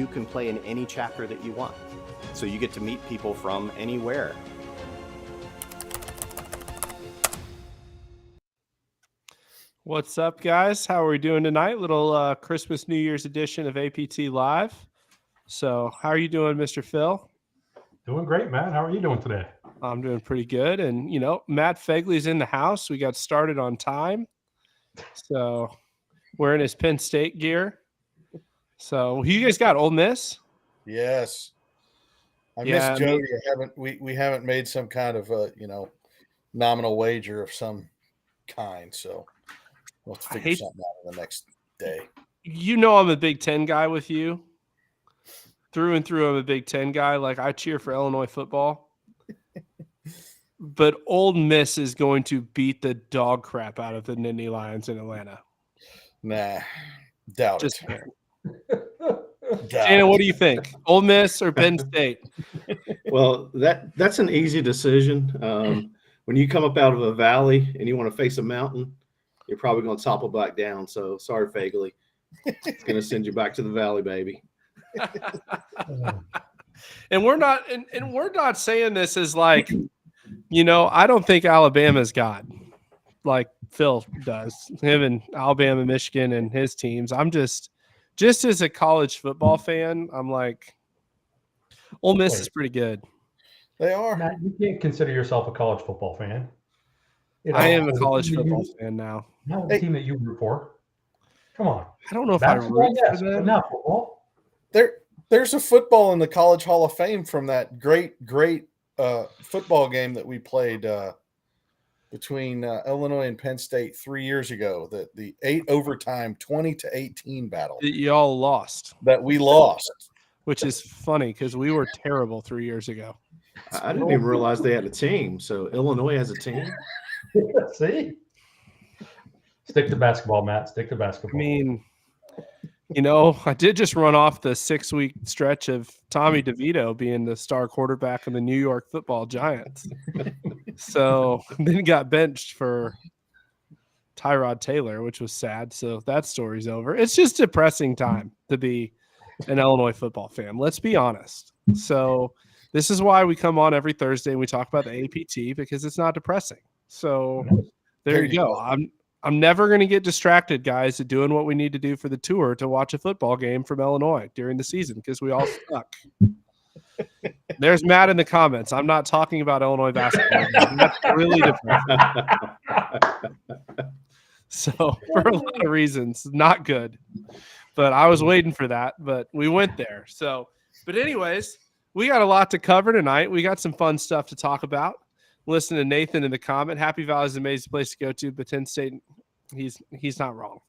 you can play in any chapter that you want. So you get to meet people from anywhere. What's up, guys? How are we doing tonight? Little Christmas New Year's edition of APT Live. So how are you doing, Mr. Phil? Doing great, Matt. How are you doing today? I'm doing pretty good. And, Matt Fegley's in the house. We got started on time. So wearing his Penn State gear. So you guys got Ole Miss? Yes. I miss Jody. We haven't made some kind of nominal wager of some kind. So we'll have to figure something out in the next day. I'm a Big Ten guy with you. Through and through, I'm a Big Ten guy. Like, I cheer for Illinois football. But Ole Miss is going to beat the dog crap out of the Nittany Lions in Atlanta. Nah, doubt it. Shannon, what do you think? Ole Miss or Penn State? Well, that's an easy decision. When you come up out of a valley and you want to face a mountain, you're probably going to topple back down. So sorry, Fegley. It's going to send you back to the valley, baby. And we're not saying this as like, I don't think Alabama's got like Phil does, him and Alabama, Michigan, and his teams. I'm just as a college football fan, I'm like, Ole Miss is pretty good. They are. Matt, you can't consider yourself a college football fan. I am a college football fan now. Not the team that you root for. Come on. I don't know if I root for them. Not football. There's a football in the College Hall of Fame from that great football game that we played between Illinois and Penn State 3 years ago. The 8 overtime 20-18 battle that y'all lost. That we lost, which is funny because we were terrible 3 years ago. I didn't even realize they had a team. So Illinois has a team. See, stick to basketball, Matt. Stick to basketball. I mean, I did just run off the 6-week stretch of Tommy DeVito being the star quarterback of the New York Football Giants. So then got benched for Tyrod Taylor, which was sad. So that story's over. It's just a depressing time to be an Illinois football fan. Let's be honest. So this is why we come on every Thursday and we talk about the APT, because it's not depressing. So there you go. I'm never going to get distracted, guys, at doing what we need to do for the tour to watch a football game from Illinois during the season because we all suck. There's Matt in the comments. I'm not talking about Illinois basketball. That's really depressing. So for a lot of reasons, not good. But I was waiting for that, but we went there. So, but anyways, we got a lot to cover tonight. We got some fun stuff to talk about. Listen to Nathan in the comment. Happy Valley is an amazing place to go to, but Penn State, he's not wrong.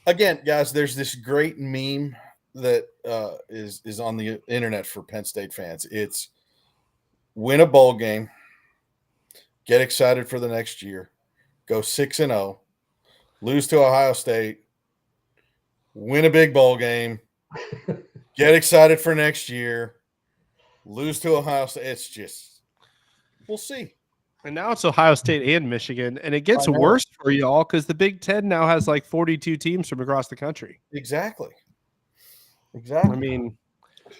Again, guys, there's this great meme that is on the internet for Penn State fans. It's win a bowl game, get excited for the next year, go 6-0, lose to Ohio State, win a big bowl game, get excited for next year, lose to Ohio State. It's just, we'll see. And now it's Ohio State and Michigan, and it gets worse for y'all because the Big Ten now has like 42 teams from across the country. Exactly. I mean,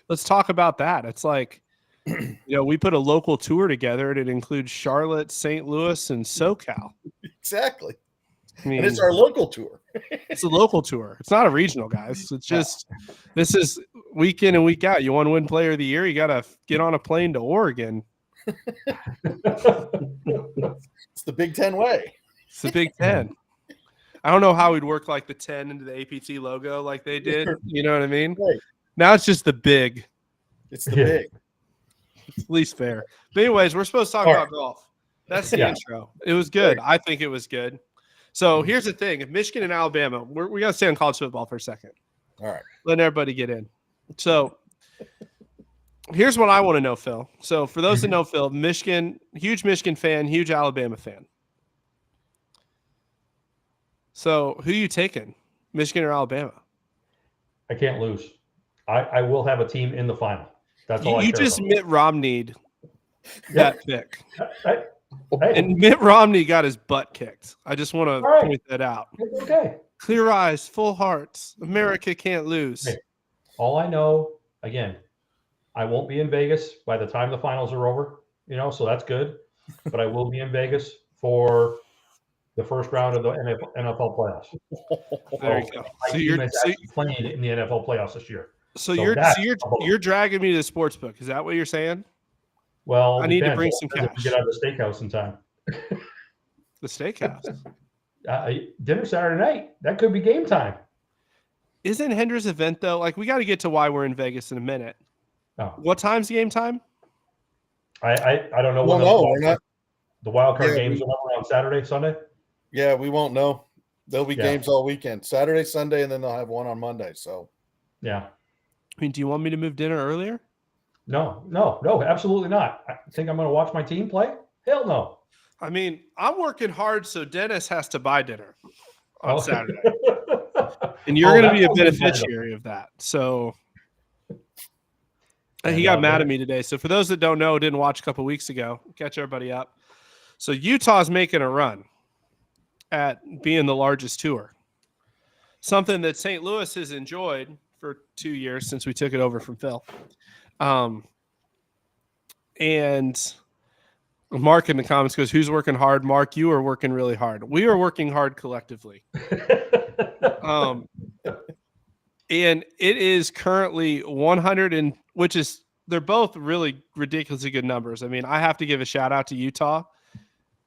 let's talk about that. It's like, we put a local tour together, and it includes Charlotte, St. Louis, and SoCal. Exactly. I mean, and it's our local tour. It's a local tour. It's not a regional, guys. It's just this is week in and week out. You want to win Player of the Year, you got to get on a plane to Oregon. It's the Big Ten way. It's the Big Ten. I don't know how we'd work like the 10 into the APT logo like they did. You know what I mean? Right. Now it's just the big. It's the big. It's least fair. But anyways, we're supposed to talk about golf. That's the intro. It was good. I think it was good. So here's the thing. If Michigan and Alabama, we got to stay on college football for a second. All right. Letting everybody get in. So here's what I want to know, Phil. So for those that know Phil, Michigan, huge Michigan fan, huge Alabama fan. So who are you taking, Michigan or Alabama? I can't lose. I will have a team in the final. That's all I care just about. Mitt Romney'd that pick. Hey, And Mitt Romney got his butt kicked. I just want to All right. point that out. it's okay. Clear eyes, full hearts. America can't lose. Hey. All I know, again, I won't be in Vegas by the time the finals are over, so that's good. But I will be in Vegas for the first round of the NFL playoffs. There you go. My So team you're is actually playing in the NFL playoffs this year. so So you're that's so you're dragging me to the sports book. Is that what you're saying? Well, I need to depends. bring some Depends if we cash. get out of the steakhouse in time. The steakhouse. Dinner Saturday night. That could be game time. Isn't Hender's event though? Like we got to get to why we're in Vegas in a minute. Oh. What time's game time? I don't know Well, when no, we're not. the wild card Yeah, games are on Saturday, Sunday. Yeah, we won't know. There'll be Yeah. games all weekend, Saturday, Sunday, and then they'll have one on Monday. So Yeah. I mean, do you want me to move dinner earlier? No, absolutely not. I think I'm going to watch my team play. Hell no. I mean, I'm working hard, so Dennis has to buy dinner on Saturday. And you're going to be a beneficiary of that. So he got mad at me today. So for those that don't know, didn't watch a couple weeks ago, catch everybody up. So Utah's making a run at being the largest tour. Something that St. Louis has enjoyed for 2 years since we took it over from Phil. And Mark in the comments goes, "Who's working hard?" Mark, you are working really hard. We are working hard collectively. And it is currently 100 and which is they're both really ridiculously good numbers. I mean, I have to give a shout out to Utah.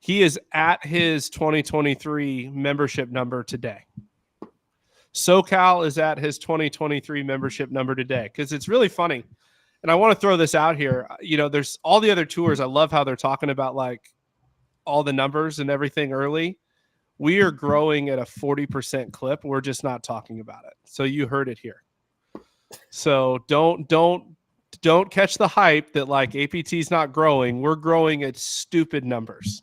He is at his 2023 membership number today. SoCal is at his 2023 membership number today because it's really funny. And I want to throw this out here. There's all the other tours. I love how they're talking about like all the numbers and everything early. We are growing at a 40% clip. We're just not talking about it. So you heard it here. So don't catch the hype that like APT's not growing. We're growing at stupid numbers.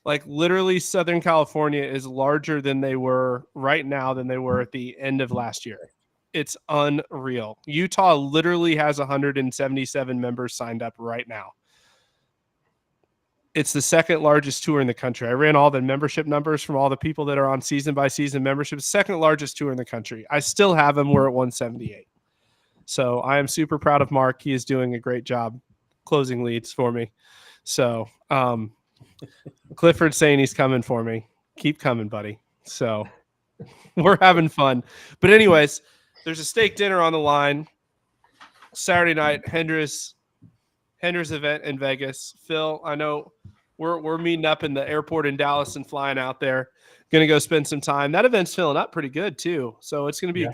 Like literally Southern California is larger than they were right now than they were at the end of last year. It's unreal. Utah literally has 177 members signed up right now. It's the second largest tour in the country. I ran all the membership numbers from all the people that are on season by season membership. Second largest tour in the country. I still have them. We're at 178. So I am super proud of Mark. He is doing a great job closing leads for me. So Clifford's saying he's coming for me. Keep coming, buddy. So we're having fun. But anyways, there's a steak dinner on the line. Saturday night, Hender's event in Vegas. Phil, I know we're meeting up in the airport in Dallas and flying out there. Going to go spend some time. That event's filling up pretty good too. So it's going to be a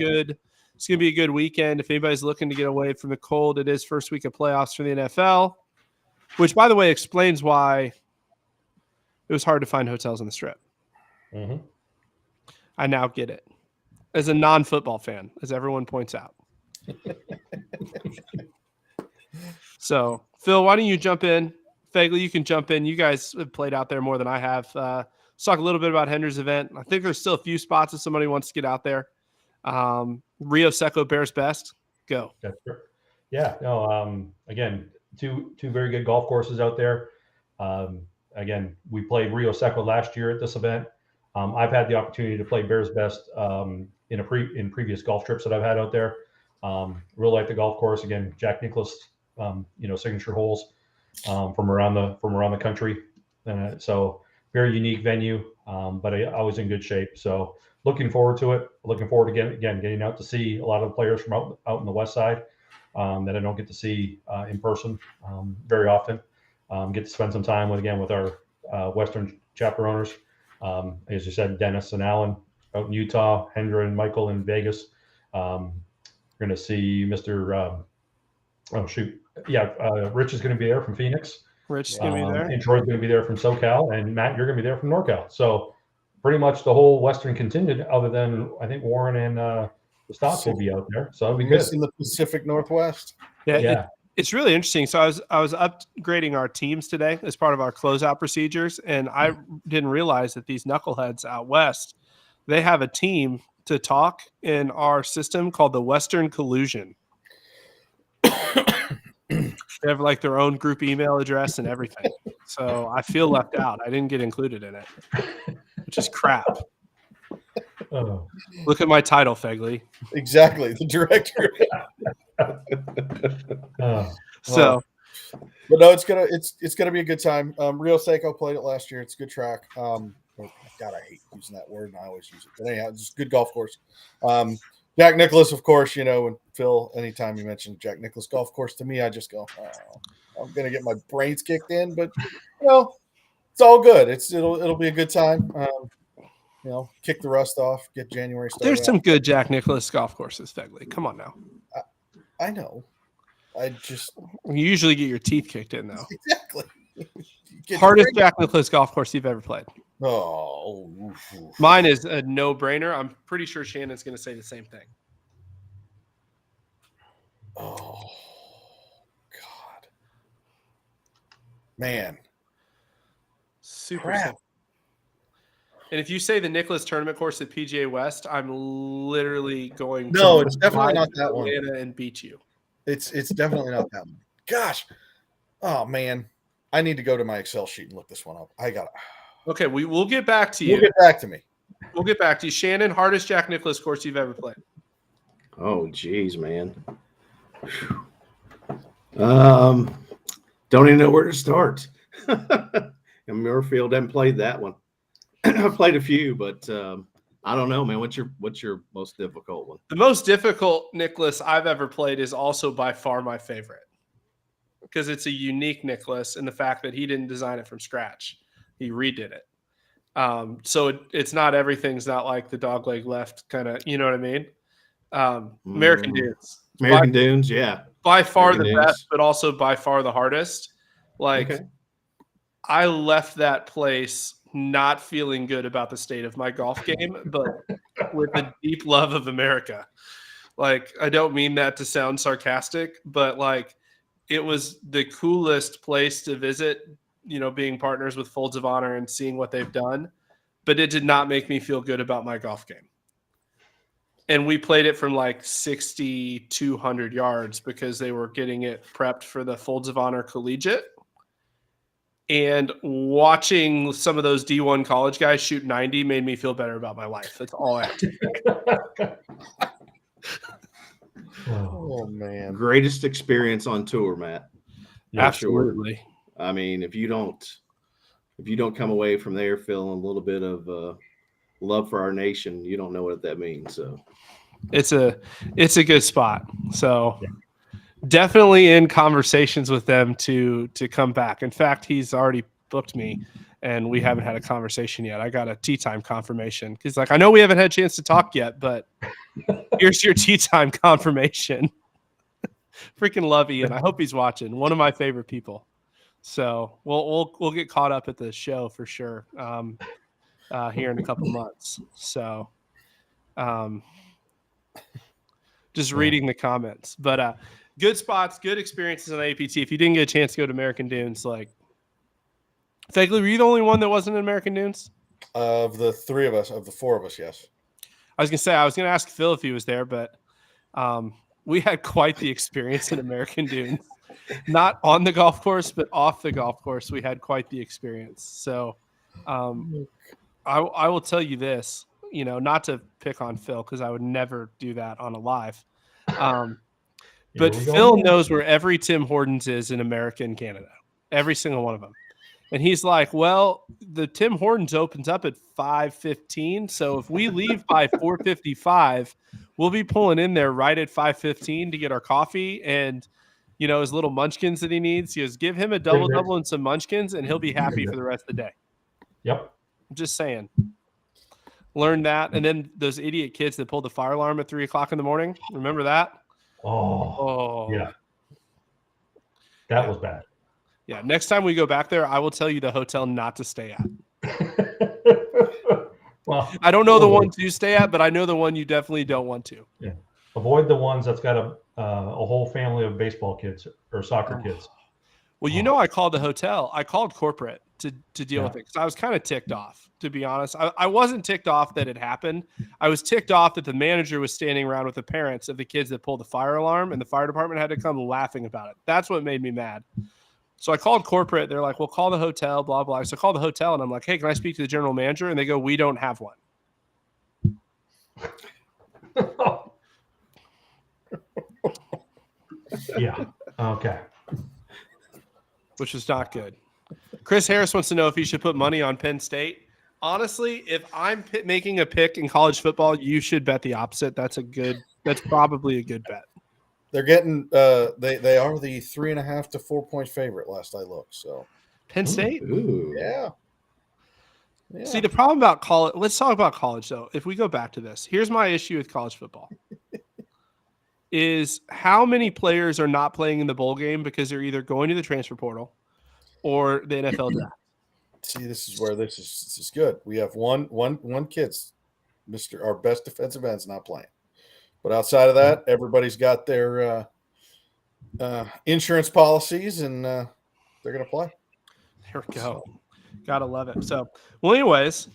good weekend. If anybody's looking to get away from the cold, it is first week of playoffs for the NFL, which by the way explains why it was hard to find hotels on the Strip. Mm-hmm. I now get it. As a non-football fan, as everyone points out. So, Phil, why don't you jump in? Fagley, you can jump in. You guys have played out there more than I have. Let's talk a little bit about Hender's event. I think there's still a few spots if somebody wants to get out there. Rio Seco bears best. Go. That's true. Yeah. No. Again, two very good golf courses out there. Again, we played Rio Seco last year at this event. I've had the opportunity to play Bears Best in previous golf trips that I've had out there. Real like the golf course. Again, Jack Nicklaus, signature holes from around the country. So very unique venue, but I was in good shape. So looking forward to it. Looking forward to getting out to see a lot of the players from out in the West Side that I don't get to see in person very often. Get to spend some time with our Western chapter owners. As you said, Dennis and Alan out in Utah, Hendra and Michael in Vegas. We're going to see Mr. Rich is going to be there from Phoenix. Rich is going to be there. And Troy's going to be there from SoCal. And Matt, you're going to be there from NorCal. So pretty much the whole Western contingent, other than I think Warren and the Stocks will be out there. So it'll be good. In the Pacific Northwest. Yeah. It's really interesting. So I was upgrading our teams today as part of our closeout procedures, and I didn't realize that these knuckleheads out west, they have a team to talk in our system called the Western Collusion. They have like their own group email address and everything. So I feel left out. I didn't get included in it, which is crap. Oh. Look at my title, Fegley. Exactly, the director. So, But no, it's gonna be a good time. Rio Seco played it last year. It's a good track. God, I hate using that word, and I always use it. But anyhow, it's a good golf course. Jack Nicklaus, of course, when Phil, anytime you mention Jack Nicklaus golf course, to me, I just go, oh, I'm gonna get my brains kicked in. But it's all good. It'll be a good time. Kick the rust off, get January started. There's some good Jack Nicklaus golf courses, Fegley. Come on now. I know. You usually get your teeth kicked in, though. Exactly. Hardest Jack Nicklaus golf course you've ever played? Oh. Mine is a no-brainer. I'm pretty sure Shannon's going to say the same thing. Oh, God. Man. Super Crap. simple. And if you say the Nicklaus tournament course at PGA West, I'm literally going No, to it's definitely not that one. Atlanta and beat you. It's definitely not that one. Gosh. Oh, man. I need to go to my Excel sheet and look this one up. I got it. Okay, we'll get back to you. You'll get back to me. We'll get back to you. Shannon, hardest Jack Nicklaus course you've ever played? Oh, geez, man. Don't even know where to start. And Muirfield haven't played that one. I've played a few, but I don't know, man. What's your most difficult one? The most difficult Nicklaus I've ever played is also by far my favorite because it's a unique Nicklaus in the fact that he didn't design it from scratch. He redid it. So it's not everything's not like the dogleg left kind of, you know what I mean? American Dunes. American Dunes, yeah. By far American the Dunes. best, but also by far the hardest. I left that place not feeling good about the state of my golf game, but with a deep love of America. Like, I don't mean that to sound sarcastic, but like it was the coolest place to visit, being partners with Folds of Honor and seeing what they've done, but it did not make me feel good about my golf game. And we played it from like 6,200 yards because they were getting it prepped for the Folds of Honor Collegiate. And watching some of those D1 college guys shoot 90 made me feel better about my life. That's all I have to say. Oh, man. Greatest experience on tour, Matt. Absolutely. Sure. I mean, if you don't come away from there feeling a little bit of love for our nation, you don't know what that means. So it's a good spot. So definitely in conversations with them to come back. In fact, he's already booked me and we haven't had a conversation yet. I got a tea time confirmation. He's like, I know we haven't had a chance to talk yet, but here's your tea time confirmation. Freaking love Ian. I hope he's watching. One of my favorite people. So we'll get caught up at the show for sure here in a couple months. So just reading the comments. But good spots, good experiences on APT. If you didn't get a chance to go to American Dunes, like Fegley, were you the only one that wasn't in American Dunes? Of the four of us, yes. I was gonna ask Phil if he was there, but we had quite the experience in American Dunes. Not on the golf course, but off the golf course, we had quite the experience. So I will tell you this, not to pick on Phil because I would never do that on a live. But Phil knows where every Tim Hortons is in America and Canada, every single one of them. And he's like, well, the Tim Hortons opens up at 5:15. So if we leave by 4:55, we'll be pulling in there right at 5:15 to get our coffee and, his little munchkins that he needs. He goes, give him a double and some munchkins and he'll be happy for the rest of the day. Yep. I'm just saying. Learn that. And then those idiot kids that pulled the fire alarm at 3:00 in the morning. Remember that? Oh, yeah. That was bad. Yeah. Next time we go back there, I will tell you the hotel not to stay at. Well, I don't know the one to stay at, but I know the one you definitely don't want to. Yeah. Avoid the ones that's got a whole family of baseball kids or soccer kids. Well, you know, I called the hotel. I called corporate to deal Yeah. with it because I was kind of ticked off, to be honest. I wasn't ticked off that it happened. I was ticked off that the manager was standing around with the parents of the kids that pulled the fire alarm, and the fire department had to come laughing about it. That's what made me mad. So I called corporate. They're like, "Well, call the hotel, blah, blah." So I call the hotel, and I'm like, "Hey, can I speak to the general manager?" And they go, "We don't have one." Yeah. Okay. Which is not good. Chris Harris wants to know if he should put money on Penn State. Honestly, if I'm making a pick in college football, you should bet the opposite. That's probably a good bet. They're getting they are the 3.5 to 4 point favorite last I looked. So Penn State? Ooh. yeah. See, the problem about college, let's talk about college though. If we go back to this, here's my issue with college football. Is how many players are not playing in the bowl game because they're either going to the transfer portal or the NFL draft. See, this is where this is good. We have one kid's our best defensive end's not playing. But outside of that, everybody's got their insurance policies, and they're going to play. There we go. Gotta love it. So, well, anyways,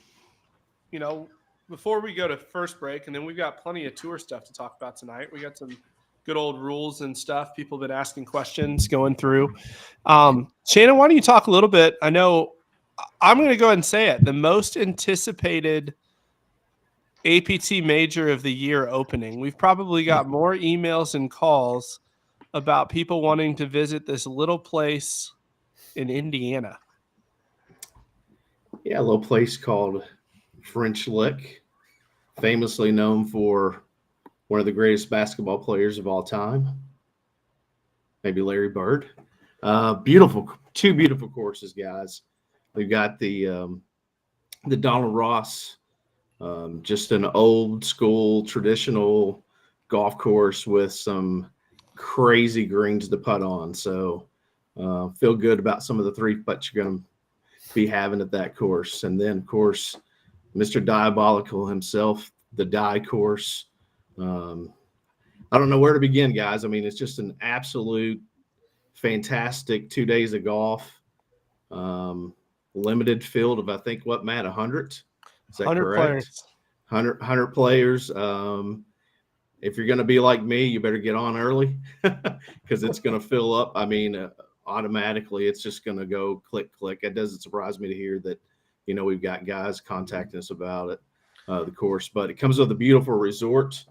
you know, before we go to first break, and then we've got plenty of tour stuff to talk about tonight. We got some good old rules and stuff. People have been asking questions going through. Shannon, why don't you talk a little bit? I know I'm going to go ahead and say it. The most anticipated APT major of the year opening. We've probably got more emails and calls about people wanting to visit this little place in Indiana. Yeah, a little place called French Lick, famously known for one of the greatest basketball players of all time, maybe Larry Bird. Two beautiful courses, guys. We've got the Donald Ross, just an old school traditional golf course with some crazy greens to putt on. So feel good about some of the 3-putts you're going to be having at that course. And then, of course, Mr. Diabolical himself, the Die course. I don't know where to begin, guys. I mean, it's just an absolute fantastic 2 days of golf. Limited field of, I think, what, Matt, 100? Is that 100 correct? players. 100 players. If you're going to be like me, you better get on early because it's going to fill up. I mean, automatically, it's just going to go click, click. It doesn't surprise me to hear that, you know, we've got guys contacting us about it, the course. But it comes with a beautiful resort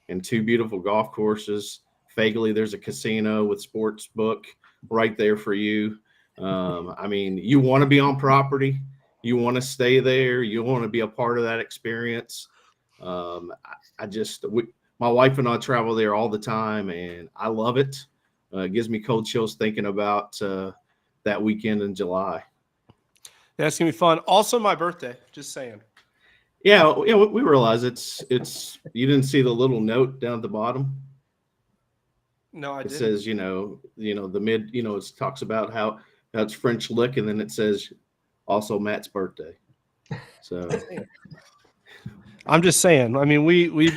and 2 beautiful golf courses. Vaguely, there's a casino with sports book right there for you. I mean, you want to be on property. You want to stay there. You want to be a part of that experience. My wife and I travel there all the time, and I love it. It gives me cold chills thinking about that weekend in July. Yeah, it's gonna be fun. Also, my birthday. Just saying. Yeah, we realize it's. You didn't see the little note down at the bottom. No, I It didn't. says, the mid. It talks about how it's French Lick, and then it says also Matt's birthday. So I'm just saying. I mean,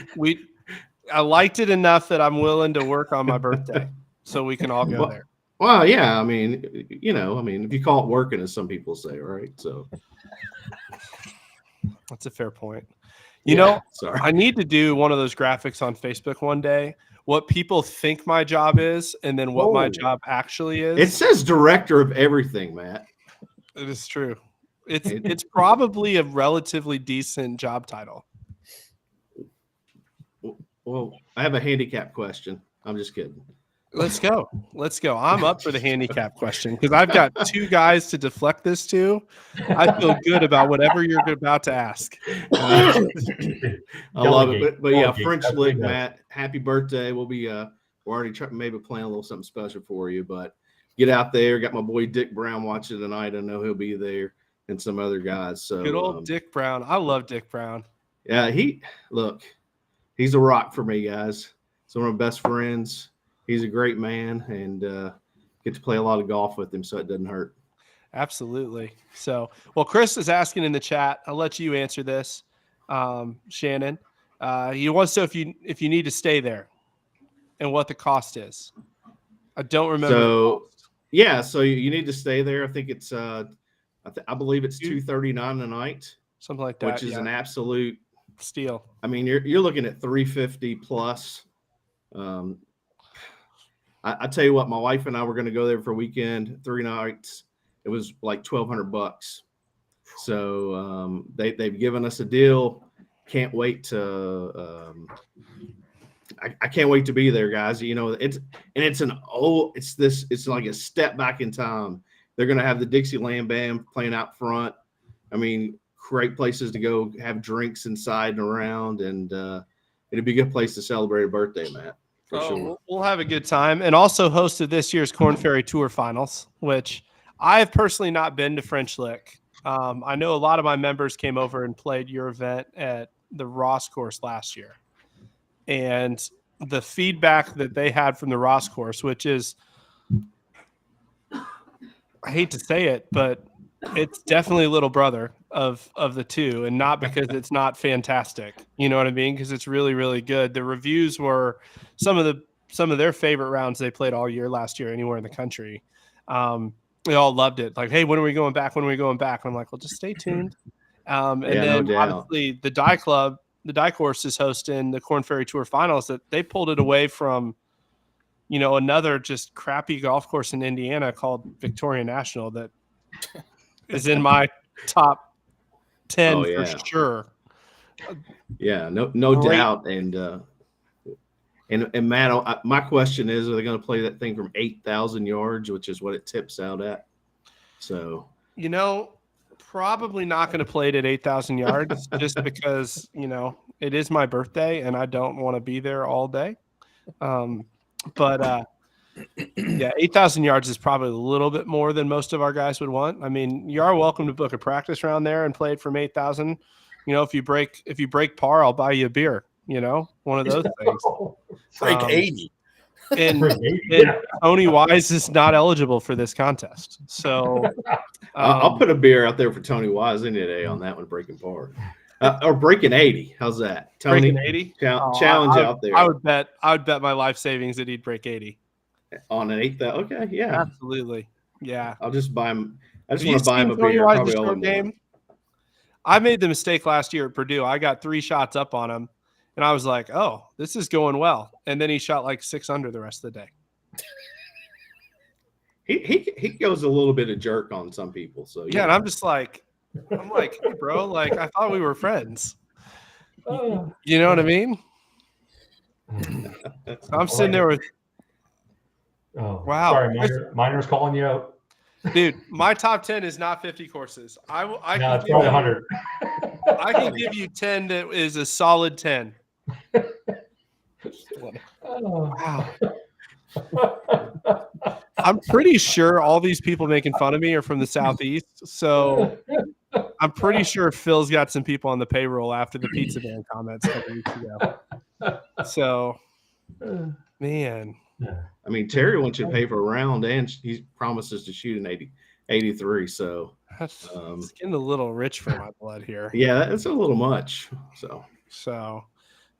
I liked it enough that I'm willing to work on my birthday so we can all go there. Well, yeah. I mean, if you call it working, as some people say, right? So That's a fair point. Sorry. I need to do one of those graphics on Facebook one day. What people think my job is, and then what my job actually is. It says director of everything, Matt. It is true. It's probably a relatively decent job title. Well, I have a handicap question. I'm just kidding. Let's go. I'm up for the handicap question because I've got 2 guys to deflect this to. I feel good about whatever you're about to ask. I love it. But yeah, French Lick, Matt, happy birthday. We'll be we're already maybe planning a little something special for you, but get out there. Got my boy Dick Brown watching tonight. I know he'll be there, and some other guys. So good old Dick Brown. I love Dick Brown. Yeah, he's a rock for me, guys. He's one of my best friends. He's a great man, and get to play a lot of golf with him, so it doesn't hurt. Absolutely. So, well, Chris is asking in the chat. I'll let you answer this, Shannon. He wants to know if you need to stay there, and what the cost is. I don't remember. So Yeah, so you need to stay there. I think it's I believe it's $239 a night, Something like that. which is an absolute steal. I mean, you're looking at $350 plus. I tell you what, my wife and I were going to go there for a weekend, 3 nights. It was like $1,200. So they've given us a deal. Can't wait to. I can't wait to be there, guys. You know, it's like a step back in time. They're going to have the Dixieland band playing out front. I mean, great places to go have drinks inside and around, and it'd be a good place to celebrate a birthday, Matt. For sure. We'll have a good time. And also hosted this year's Corn Ferry Tour Finals, which I've personally not been to French Lick. I know a lot of my members came over and played your event at the Ross course last year. And the feedback that they had from the Ross course, which is, I hate to say it, but it's definitely a little brother of the two, and not because it's not fantastic. You know what I mean? Because it's really, really good. The reviews were some of their favorite rounds they played all year last year anywhere in the country. They all loved it. Like, hey, when are we going back? When are we going back? And I'm like, well, just stay tuned. And then no obviously the Die Club, the Die course is hosting the Corn Ferry Tour Finals. That they pulled it away from, another just crappy golf course in Indiana called Victoria National that is in my top 10 for sure. Yeah, no doubt. And Matt, my question is, are they going to play that thing from 8,000 yards, which is what it tips out at? So, probably not going to play it at 8,000 yards just because, it is my birthday and I don't want to be there all day. But 8,000 yards is probably a little bit more than most of our guys would want. I mean, you are welcome to book a practice round there and play it from 8,000. If you break par, I'll buy you a beer. One of those things. Break 80. And Tony Wise is not eligible for this contest. So I'll put a beer out there for Tony Wise any day on that one, breaking par. Or breaking 80. How's that? Tony, breaking 80? Challenge out there. I would bet my life savings that he'd break 80. On an 8,000. Okay, yeah. Absolutely. Yeah. I'll just buy him. I just want to buy him a Tony beer. Wise's Probably all game. I made the mistake last year at Purdue. I got 3 shots up on him. And I was like, oh, this is going well. And then he shot like 6 under the rest of the day. He goes a little bit of jerk on some people. So yeah, and I'm like, hey, bro, like I thought we were friends. You know what I mean? So I'm sitting there with wow. Sorry, Miner's calling you out. Dude, my top 10 is not 50 courses. It's probably 100. I can give you 10 that is a solid 10. Wow. I'm pretty sure all these people making fun of me are from the Southeast. So I'm pretty sure Phil's got some people on the payroll after the Pizza Man comments a couple weeks ago. So, man. I mean, Terry wants you to pay for a round, and he promises to shoot an 83. So it's getting a little rich for my blood here. Yeah, that's a little much. So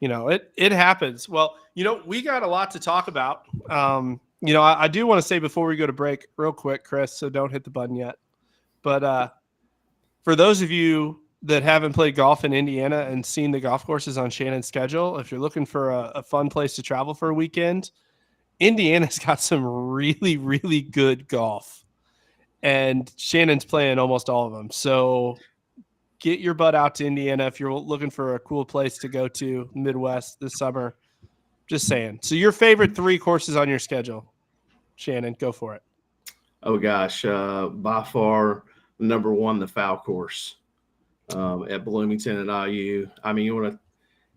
it happens. Well, we got a lot to talk about. I do want to say before we go to break real quick, Chris, so don't hit the button yet. But for those of you that haven't played golf in Indiana and seen the golf courses on Shannon's schedule, if you're looking for a fun place to travel for a weekend, Indiana's got some really, really good golf. And Shannon's playing almost all of them. So get your butt out to Indiana if you're looking for a cool place to go to Midwest this summer. Just saying. So your favorite 3 courses on your schedule, Shannon, go for it. Oh, gosh. By far, number 1, the foul course at Bloomington and IU. I mean,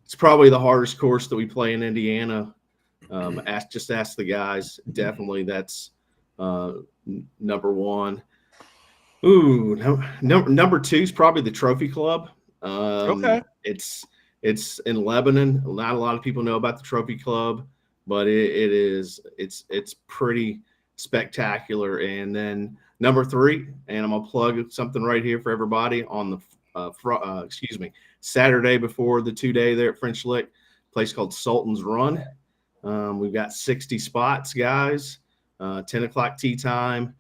it's probably the hardest course that we play in Indiana. Ask the guys. Definitely that's number 1. Ooh, number 2 is probably the Trophy Club. Okay. It's in Lebanon. Not a lot of people know about the Trophy Club, but it's pretty spectacular. And then number 3, and I'm gonna plug something right here for everybody on the Saturday before the 2-day there at French Lick, place called Sultan's Run. We've got 60 spots, guys. 10 o'clock tee time.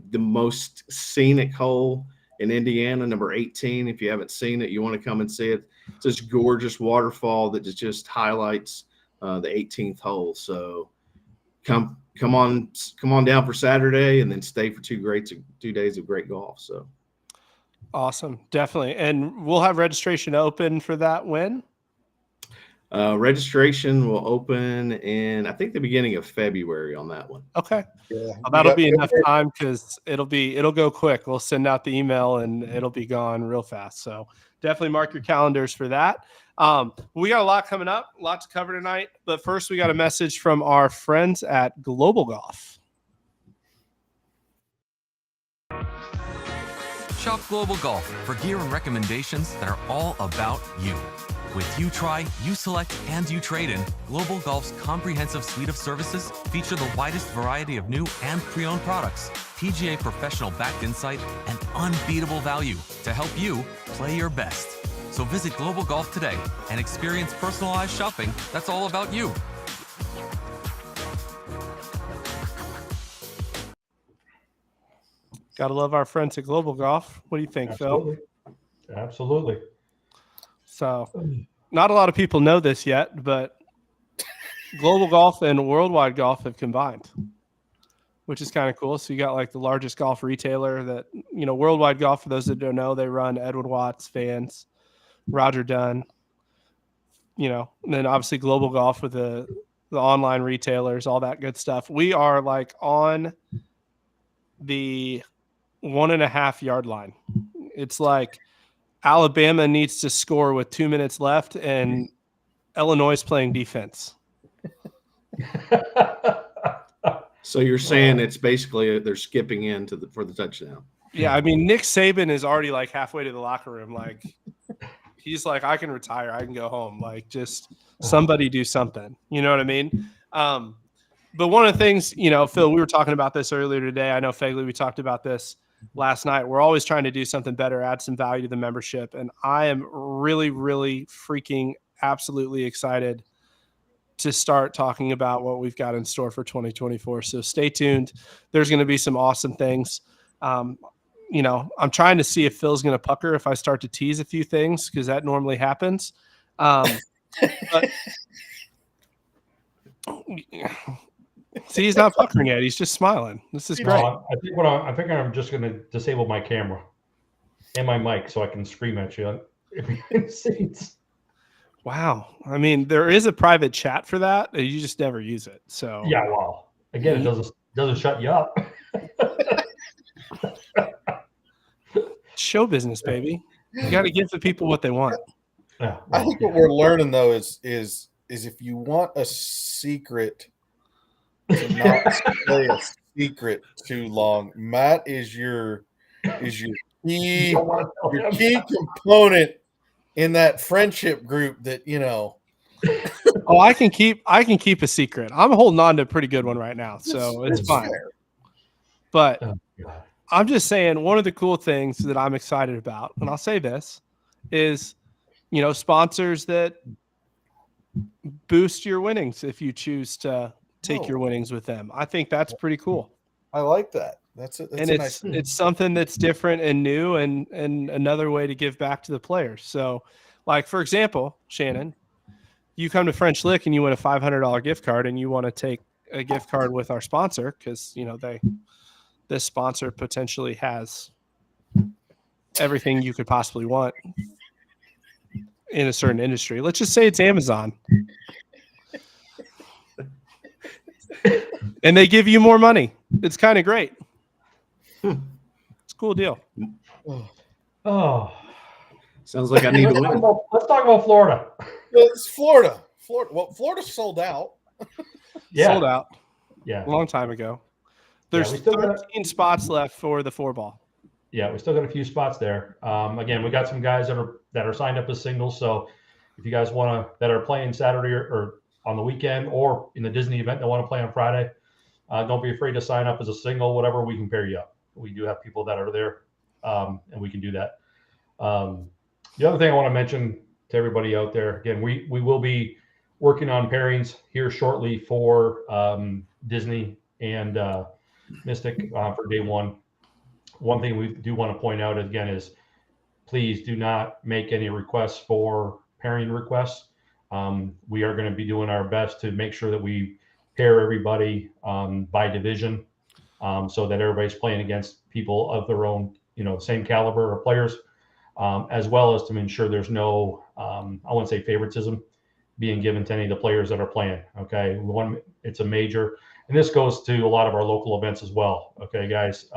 The most scenic hole in Indiana, number 18. If you haven't seen it, you want to come and see it. It's this gorgeous waterfall that just highlights the 18th hole. So come on down for Saturday, and then stay for 2 days of great golf. So awesome, definitely. And we'll have registration open for that when? Registration will open in, I think, the beginning of February on that one. Okay. Yeah, Well, that'll be enough time because it'll go quick. We'll send out the email and it'll be gone real fast. So definitely mark your calendars for that. We got a lot coming up, a lot to cover tonight. But first, we got a message from our friends at Global Golf. Shop Global Golf for gear and recommendations that are all about you. With You Try, You Select, and You Trade In, Global Golf's comprehensive suite of services feature the widest variety of new and pre-owned products, PGA professional backed insight, and unbeatable value to help you play your best. So visit Global Golf today and experience personalized shopping that's all about you. Gotta love our friends at Global Golf. What do you think, Phil? Absolutely. So, not a lot of people know this yet, but Global Golf and Worldwide Golf have combined, which is kind of cool. So you got like the largest golf retailer that, Worldwide Golf, for those that don't know, they run Edwin Watts, Vans, Roger Dunn, and then obviously Global Golf with the online retailers, all that good stuff. We are like on the 1.5 yard line. It's like Alabama needs to score with 2 minutes left and Illinois is playing defense. So you're saying it's basically they're skipping in for the touchdown. Yeah, I mean, Nick Saban is already like halfway to the locker room. Like, he's like, I can retire. I can go home. Like, just somebody do something. You know what I mean? But one of the things, Phil, we were talking about this earlier today. I know, Fegley, we talked about this last night. We're always trying to do something better, add some value to the membership. And I am really, really freaking absolutely excited to start talking about what we've got in store for 2024. So stay tuned. There's going to be some awesome things. I'm trying to see if Phil's going to pucker if I start to tease a few things, because that normally happens. But see, he's not puckering yet. He's just smiling. This is great. I think I'm just going to disable my camera and my mic so I can scream at you in seats. Wow. I mean, there is a private chat for that. You just never use it. So Yeah, well, again, it doesn't shut you up. show business, baby. You got to give the people what they want. Yeah, I think what we're learning though is if you want a secret to not stay a secret too long, Matt is your key component in that friendship group that Oh, I can keep a secret. I'm holding on to a pretty good one right now, so it's fine. Fair. But Oh, God. I'm just saying, one of the cool things that I'm excited about, and I'll say this, is sponsors that boost your winnings if you choose to take your winnings with them. I think that's pretty cool. I like that. That's It's something that's different and new and another way to give back to the players. So, like, for example, Shannon, you come to French Lick and you win a $500 gift card and you want to take a gift card with our sponsor because, this sponsor potentially has everything you could possibly want in a certain industry. Let's just say it's Amazon. And they give you more money. It's kind of great. It's a cool deal. Oh, Sounds like I need to win. Let's talk about Florida. It's Florida. Well, Florida sold out. Yeah. Sold out Yeah. a long time ago. There's we still 13 spots left for the 4-ball. Yeah, we still got a few spots there. Again, we got some guys that are signed up as singles. So if you guys that are playing Saturday or on the weekend or in the Disney event that want to play on Friday, don't be afraid to sign up as a single. Whatever, we can pair you up. We do have people that are there, and we can do that. The other thing I want to mention to everybody out there, again, we will be working on pairings here shortly for Disney and Mystic for day one. One thing we do want to point out again is please do not make any requests for pairing requests. We are going to be doing our best to make sure that we pair everybody by division, so that everybody's playing against people of their own, same caliber of players, as well as to ensure there's no, I wouldn't say favoritism being given to any of the players that are playing. Okay, it's a major, and this goes to a lot of our local events as well. Okay, guys.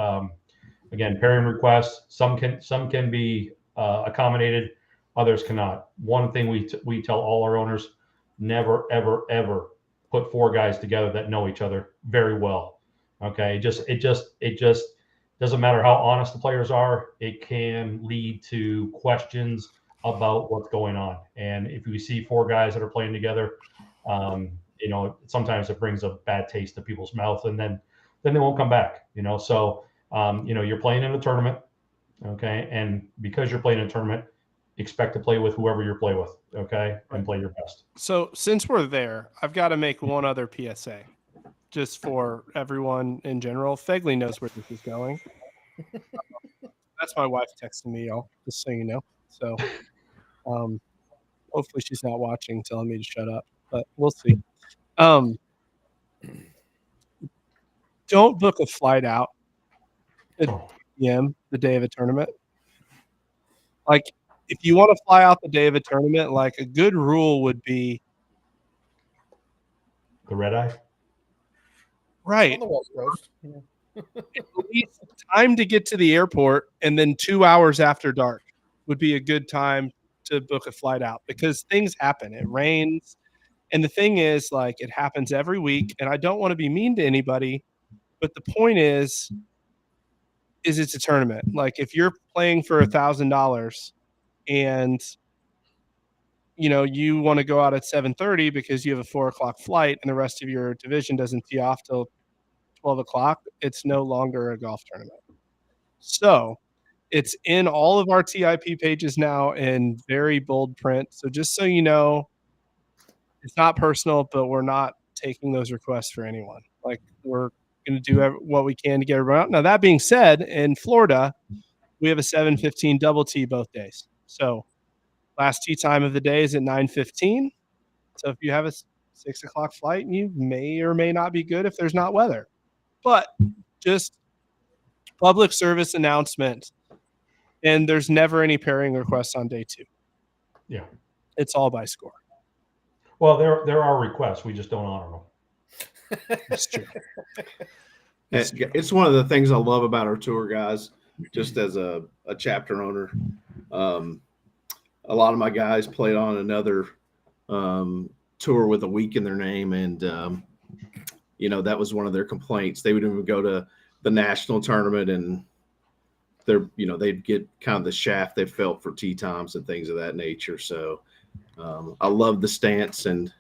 Again, pairing requests, some can be accommodated, others cannot. One thing we tell all our owners: never, ever, ever put 4 guys together that know each other very well. Okay, it just doesn't matter how honest the players are. It can lead to questions about what's going on. And if we see 4 guys that are playing together, sometimes it brings a bad taste to people's mouth, and then they won't come back. So you're playing in a tournament, okay, and because you're playing in a tournament, expect to play with whoever you're playing with, okay, and play your best. So since we're there, I've got to make one other PSA, just for everyone in general. Fegley knows where this is going. That's my wife texting me, y'all, just so you know. So hopefully she's not watching, telling me to shut up, but we'll see. Don't book a flight out at 2 p.m. the day of a tournament. Like, if you want to fly out the day of a tournament, like, a good rule would be the red eye. Right. On the West Coast. Yeah. At least time to get to the airport, and then 2 hours after dark would be a good time to book a flight out, because things happen. It rains. And the thing is, like, it happens every week, and I don't want to be mean to anybody, but the point is it's a tournament. Like, if you're playing for $1,000 and you want to go out at 7:30 because you have a 4:00 flight and the rest of your division doesn't tee off till 12 o'clock, it's no longer a golf tournament. So it's in all of our TIP pages now in very bold print. So just so you know, it's not personal, but we're not taking those requests for anyone. Like, we're going to do what we can to get everyone out. Now, that being said, in Florida, we have a 7:15 double tee both days. So last tee time of the day is at 9:15. So if you have a 6 o'clock flight, you may or may not be good if there's not weather. But just public service announcement, and there's never any pairing requests on day 2. Yeah. It's all by score. Well, there are requests. We just don't honor them. That's true. It's one of the things I love about our tour guys, just as a chapter owner. A lot of my guys played on another tour with a week in their name, and that was one of their complaints. They would even go to the national tournament, and they'd get kind of the shaft they felt for tee times and things of that nature. So I love the stance, and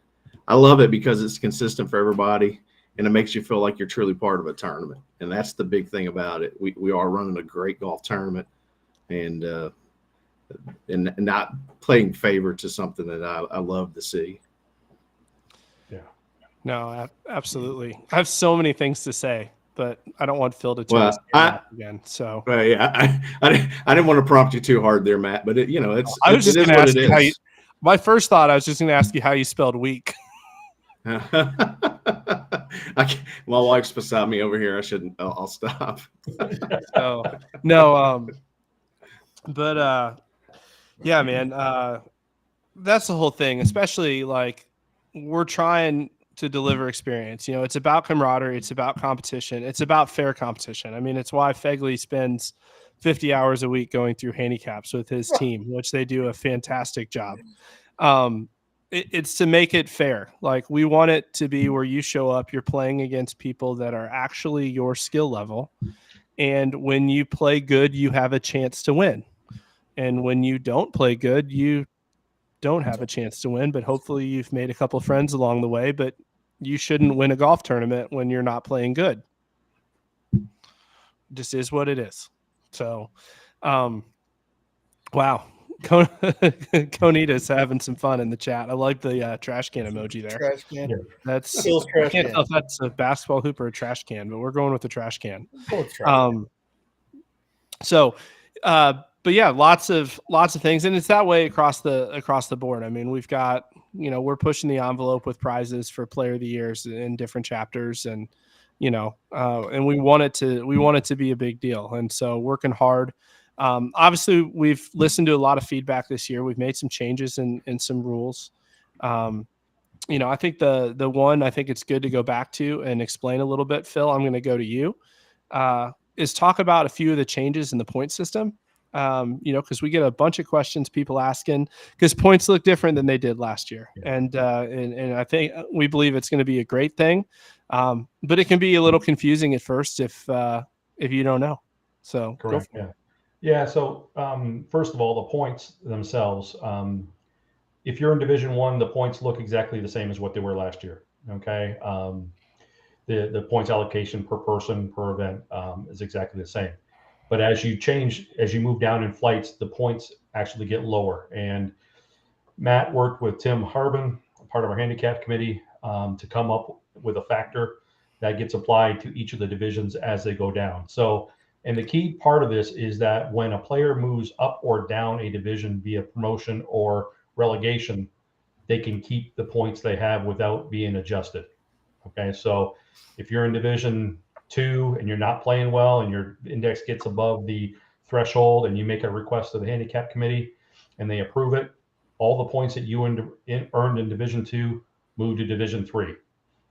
I love it because it's consistent for everybody, and it makes you feel like you're truly part of a tournament. And that's the big thing about it. We are running a great golf tournament, and not playing favorites is something that I love to see. Yeah. No, absolutely. I have so many things to say, but I don't want Phil to tell us again. So, yeah, I didn't want to prompt you too hard there, Matt. But it's. I was just going to ask you how you. My first thought, I was just going to ask you how you spelled week. My wife's beside me over here. I shouldn't. I'll stop. So, no. But yeah, man. That's the whole thing. Especially, like, we're trying to deliver experience. It's about camaraderie. It's about competition. It's about fair competition. I mean, it's why Fegley spends 50 hours a week going through handicaps with his team, which they do a fantastic job. It's to make it fair. Like, we want it to be where you show up, you're playing against people that are actually your skill level. And when you play good, you have a chance to win. And when you don't play good, you don't have a chance to win, but hopefully you've made a couple friends along the way. But you shouldn't win a golf tournament when you're not playing good. Just is what it is. So, wow. Conita's having some fun in the chat. I like the trash can emoji there. Trash can. Yeah. That's Phil's I trash can't can. tell if that's a basketball hoop or a trash can, but we're going with the trash can. Oh, it's trash can. So, but yeah, lots of things, and it's that way across the board. I mean, we've got, we're pushing the envelope with prizes for player of the years in different chapters, and and we want it to be a big deal, and so working hard. Obviously, we've listened to a lot of feedback this year. We've made some changes in some rules. I think the one I think it's good to go back to and explain a little bit, Phil. I'm going to go to you. Is talk about a few of the changes in the point system. Because we get a bunch of questions, people asking, because points look different than they did last year, and I think we believe it's going to be a great thing, but it can be a little confusing at first if you don't know. So Correct. Yeah. So first of all, the points themselves. If you're in Division I, the points look exactly the same as what they were last year. Okay. The points allocation per person per event is exactly the same. But as you move down in flights, the points actually get lower. And Matt worked with Tim Harbin, part of our handicap committee, to come up with a factor that gets applied to each of the divisions as they go down. So, and the key part of this is that when a player moves up or down a division via promotion or relegation, they can keep the points they have without being adjusted. Okay, so if you're in Division II and you're not playing well and your index gets above the threshold and you make a request to the handicap committee and they approve it, all the points that you earned in Division II move to Division III.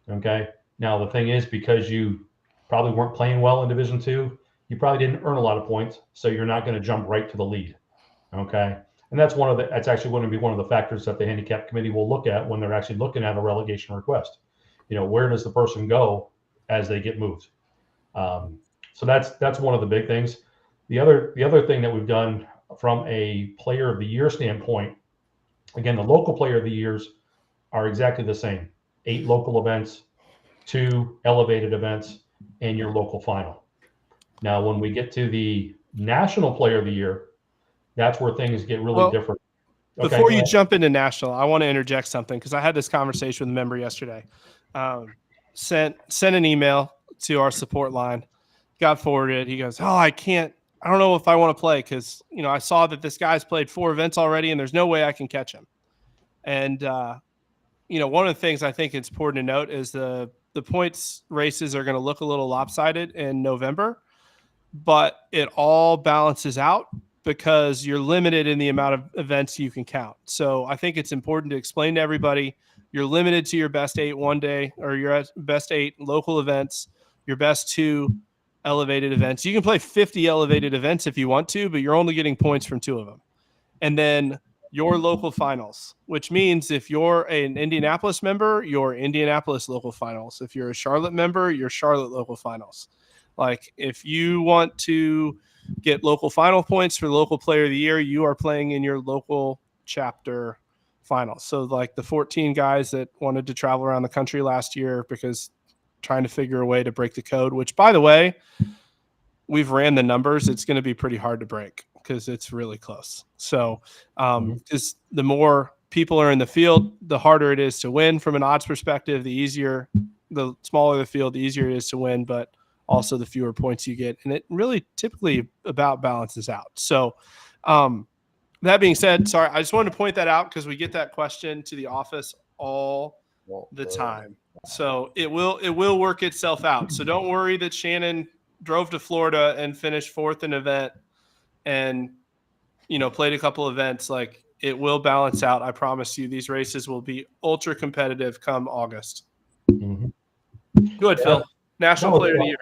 Okay, now the thing is, because you probably weren't playing well in Division II, you probably didn't earn a lot of points, so you're not going to jump right to the lead. Okay, and that's actually going to be one of the factors that the handicap committee will look at when they're actually looking at a relegation request. Where does the person go as they get moved? So that's one of the big things. The other thing that we've done from a player of the year standpoint, again, the local player of the years are exactly the same: 8 local events, 2 elevated events, and your local final. Now, when we get to the national player of the year, that's where things get really different. Okay, before you jump into national, I want to interject something, because I had this conversation with a member yesterday. Sent an email to our support line, got forwarded. He goes, I don't know if I want to play, because I saw that this guy's played 4 events already and there's no way I can catch him. And one of the things I think it's important to note is the points races are going to look a little lopsided in November, but it all balances out because you're limited in the amount of events you can count. So I think it's important to explain to everybody you're limited to your best 8 one day, or your best 8 local events, your best 2 elevated events. You can play 50 elevated events if you want to, but you're only getting points from 2 of them. And then your local finals, which means if you're an Indianapolis member, your Indianapolis local finals. If you're a Charlotte member, your Charlotte local finals. Like, if you want to get local final points for local player of the year, you are playing in your local chapter finals. So like the 14 guys that wanted to travel around the country last year because trying to figure a way to break the code, which, by the way, we've ran the numbers. It's going to be pretty hard to break because it's really close. So because the more people are in the field, the harder it is to win from an odds perspective. The smaller the field, the easier it is to win, but also the fewer points you get. And it really typically about balances out. So that being said, sorry, I just wanted to point that out because we get that question to the office all the time. So it will work itself out. So don't worry that Shannon drove to Florida and finished 4th in event and, played a couple events. Like, it will balance out. I promise you, these races will be ultra competitive come August. Mm-hmm. Go ahead, Phil. National Player of the Year.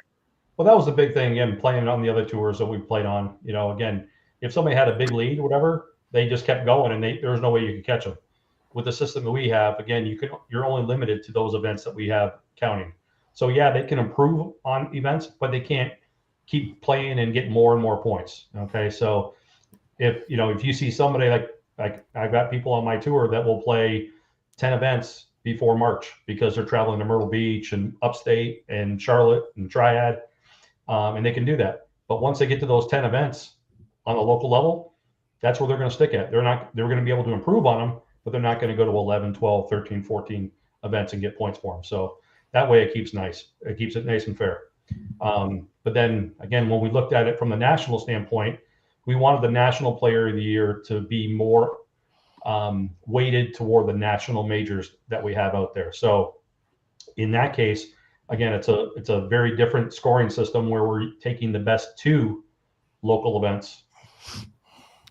Well, that was the big thing, again, playing on the other tours that we played on. Again, if somebody had a big lead or whatever, they just kept going and there was no way you could catch them. With the system that we have, again, you're only limited to those events that we have counting. So yeah, they can improve on events, but they can't keep playing and get more and more points. Okay, so if you see somebody like I've got people on my tour that will play 10 events before March because they're traveling to Myrtle Beach and upstate and Charlotte and Triad, and they can do that. But once they get to those 10 events on a local level, that's where they're going to stick at. They're going to be able to improve on them, but they're not going to go to 11, 12, 13, 14 events and get points for them. So that way it keeps it nice and fair. But then again, when we looked at it from the national standpoint, we wanted the national player of the year to be more weighted toward the national majors that we have out there. So in that case, again, it's a very different scoring system where we're taking the best 2 local events,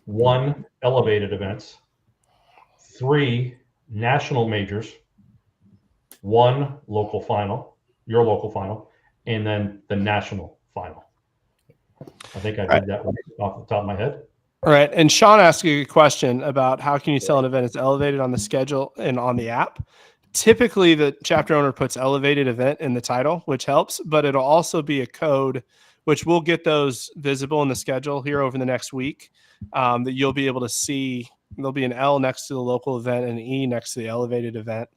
1 elevated events, 3 national majors, 1 local final, your local final, and then the national final. I think I did that one off the top of my head. All right. And Sean asked you a question about how can you tell an event is elevated on the schedule and on the app. Typically, the chapter owner puts elevated event in the title, which helps, but it'll also be a code, which we'll get those visible in the schedule here over the next week, that you'll be able to see. There'll be an L next to the local event and an E next to the elevated event.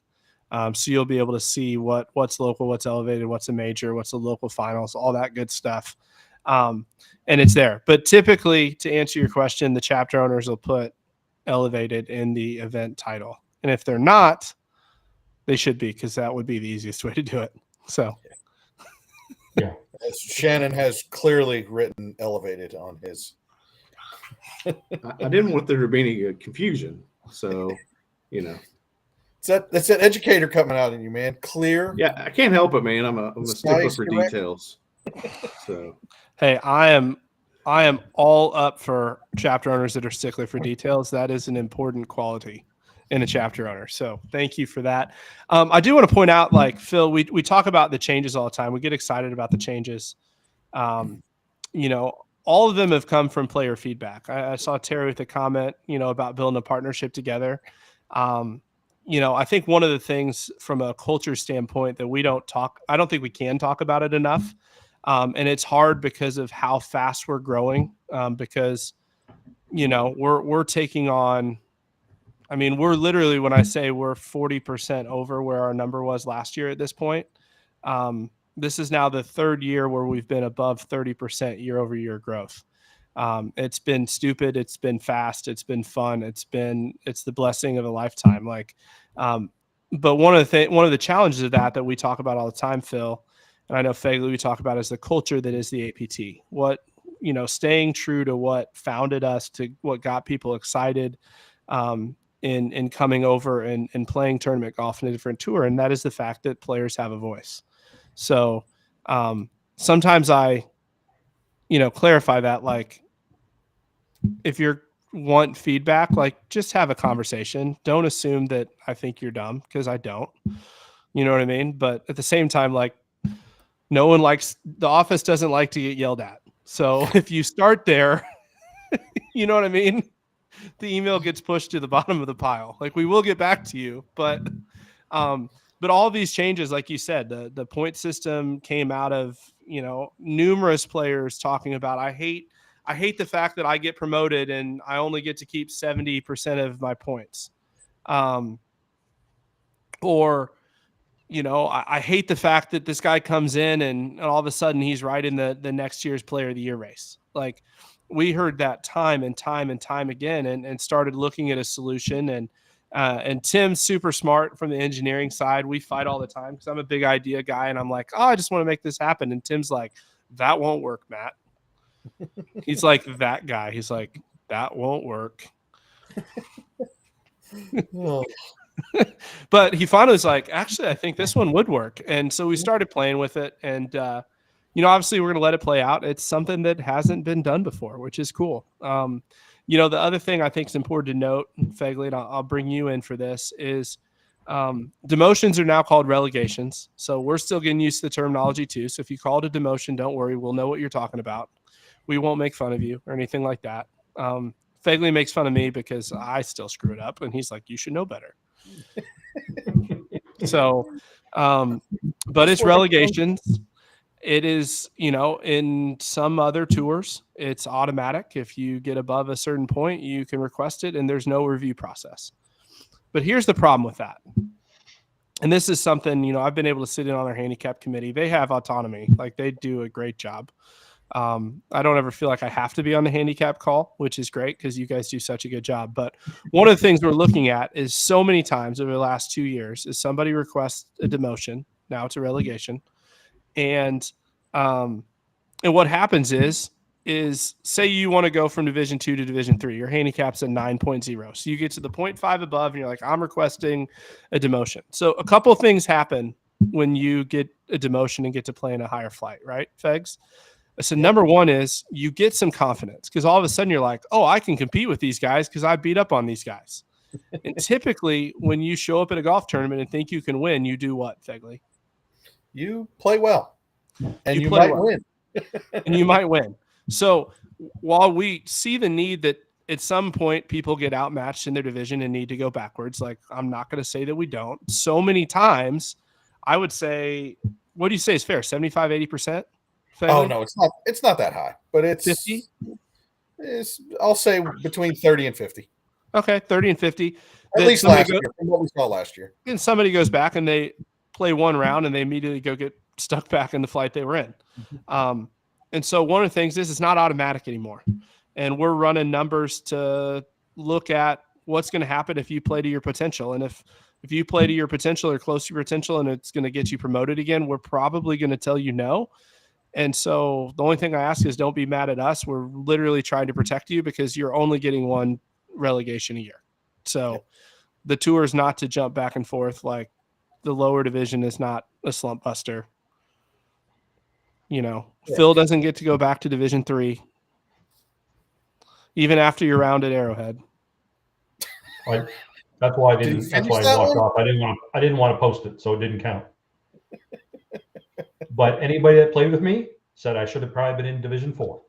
So you'll be able to see what's local, what's elevated, what's a major, what's the local finals, all that good stuff. And it's there. But typically, to answer your question, the chapter owners will put elevated in the event title. And if they're not, they should be, because that would be the easiest way to do it. So, yeah. Shannon has clearly written elevated on his. I didn't want there to be any confusion. So, That's that educator coming out in you, man. Clear. Yeah, I can't help it, man. I'm a stickler for correct. details. So, hey, I am all up for chapter owners that are stickler for details. That is an important quality in a chapter owner. So thank you for that. I do want to point out, like Phil, we talk about the changes all the time. We get excited about the changes. All of them have come from player feedback. I saw Terry with a comment, about building a partnership together. I think one of the things from a culture standpoint that I don't think we can talk about it enough. And it's hard because of how fast we're growing. Because, we're taking on, we're literally, when I say we're 40% over where our number was last year at this point, this is now the 3rd year where we've been above 30% year over year growth. It's been stupid. It's been fast. It's been fun. It's the blessing of a lifetime. But one of the challenges of that we talk about all the time, Phil, and I know Fegley, we talk about, is the culture that is the APT. Staying true to what founded us, to what got people excited, in coming over and playing tournament golf in a different tour. And that is the fact that players have a voice. So sometimes I, clarify that, if you want feedback, just have a conversation. Don't assume that I think you're dumb, because I don't. You know what I mean? But at the same time, no one the office doesn't like to get yelled at. So if you start there, you know what I mean? The email gets pushed to the bottom of the pile. We will get back to you, but all these changes, like you said, the point system came out of, numerous players talking about, I hate the fact that I get promoted and I only get to keep 70% of my points. I hate the fact that this guy comes in and all of a sudden he's right in the next year's player of the year race. We heard that time and time and time again, and started looking at a solution. And Tim's super smart from the engineering side. We fight all the time because I'm a big idea guy, and I'm like, I just want to make this happen. And Tim's like, that won't work, Matt. He's like that guy. He's like, that won't work. But he finally was like, actually, I think this one would work. And so we started playing with it. And, obviously we're going to let it play out. It's something that hasn't been done before, which is cool. The other thing I think is important to note, Fegley, and I'll bring you in for this, is demotions are now called relegations. So we're still getting used to the terminology too. So if you call it a demotion, don't worry. We'll know what you're talking about. We won't make fun of you or anything like that. Fegley makes fun of me because I still screw it up. And he's like, you should know better. So, but it's relegations. It is, in some other tours, it's automatic. If you get above a certain point, you can request it, and there's no review process. But here's the problem with that. And this is something, I've been able to sit in on their handicap committee. They have autonomy. They do a great job. I don't ever feel like I have to be on the handicap call, which is great because you guys do such a good job. But one of the things we're looking at is so many times over the last 2 years is somebody requests a demotion. Now it's a relegation. And what happens is say you want to go from Division 2 to Division 3, your handicap's a 9.0. So you get to the 0.5 above and you're like, I'm requesting a demotion. So a couple of things happen when you get a demotion and get to play in a higher flight, right, Fegs? So number one is you get some confidence because all of a sudden you're like, oh, I can compete with these guys because I beat up on these guys. And typically when you show up at a golf tournament and think you can win, you do what, Fegley? You play well. And you play might well. win. And you might win. So while we see the need that at some point people get outmatched in their division and need to go backwards, like I'm not going to say that we don't. So many times I would say, what do you say is fair? 75, 80%? Oh no, it's not that high, but it's 50. I'll say between 30 and 50. Okay, 30 and 50. At least last year, from what we saw last year. And somebody goes back and they play one round and they immediately go get stuck back in the flight they were in. And so one of the things is it's not automatic anymore. And we're running numbers to look at what's going to happen if you play to your potential. And if you play to your potential or close to your potential and it's going to get you promoted again, we're probably going to tell you no. And so the only thing I ask is don't be mad at us. We're literally trying to protect you because you're only getting one relegation a year. So the tour is not to jump back and forth. Like the lower division is not a slump buster. You know, Phil doesn't get to go back to Division 3 even after your round at Arrowhead. That's why I didn't. That's why I walked off. I didn't want to post it, so it didn't count. But anybody that played with me said I should have probably been in Division 4.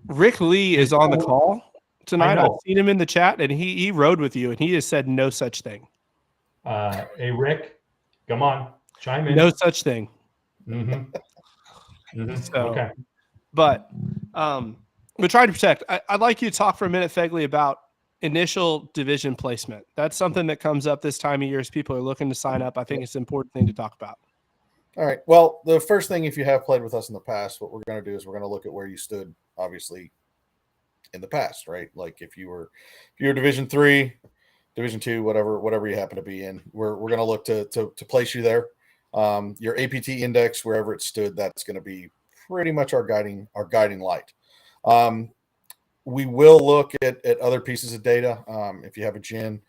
Rick Lee is on the call tonight. I've know. seen him in the chat, and he rode with you, and he has said no such thing. Hey, Rick, come on, chime in. No such thing. So, okay. But we're trying to protect. I'd like you to talk for a minute, Fegley, about initial division placement. That's something that comes up this time of year as people are looking to sign up. I think it's an important thing to talk about. All right. Well, the first thing, if you have played with us in the past, what we're going to do is we're going to look at where you stood, obviously, in the past, right? Like if you're Division 3, Division 2, whatever you happen to be in, we're going to look to place you there. Your APT index, wherever it stood, that's going to be pretty much our guiding light. We will look at other pieces of data. If you have a GIN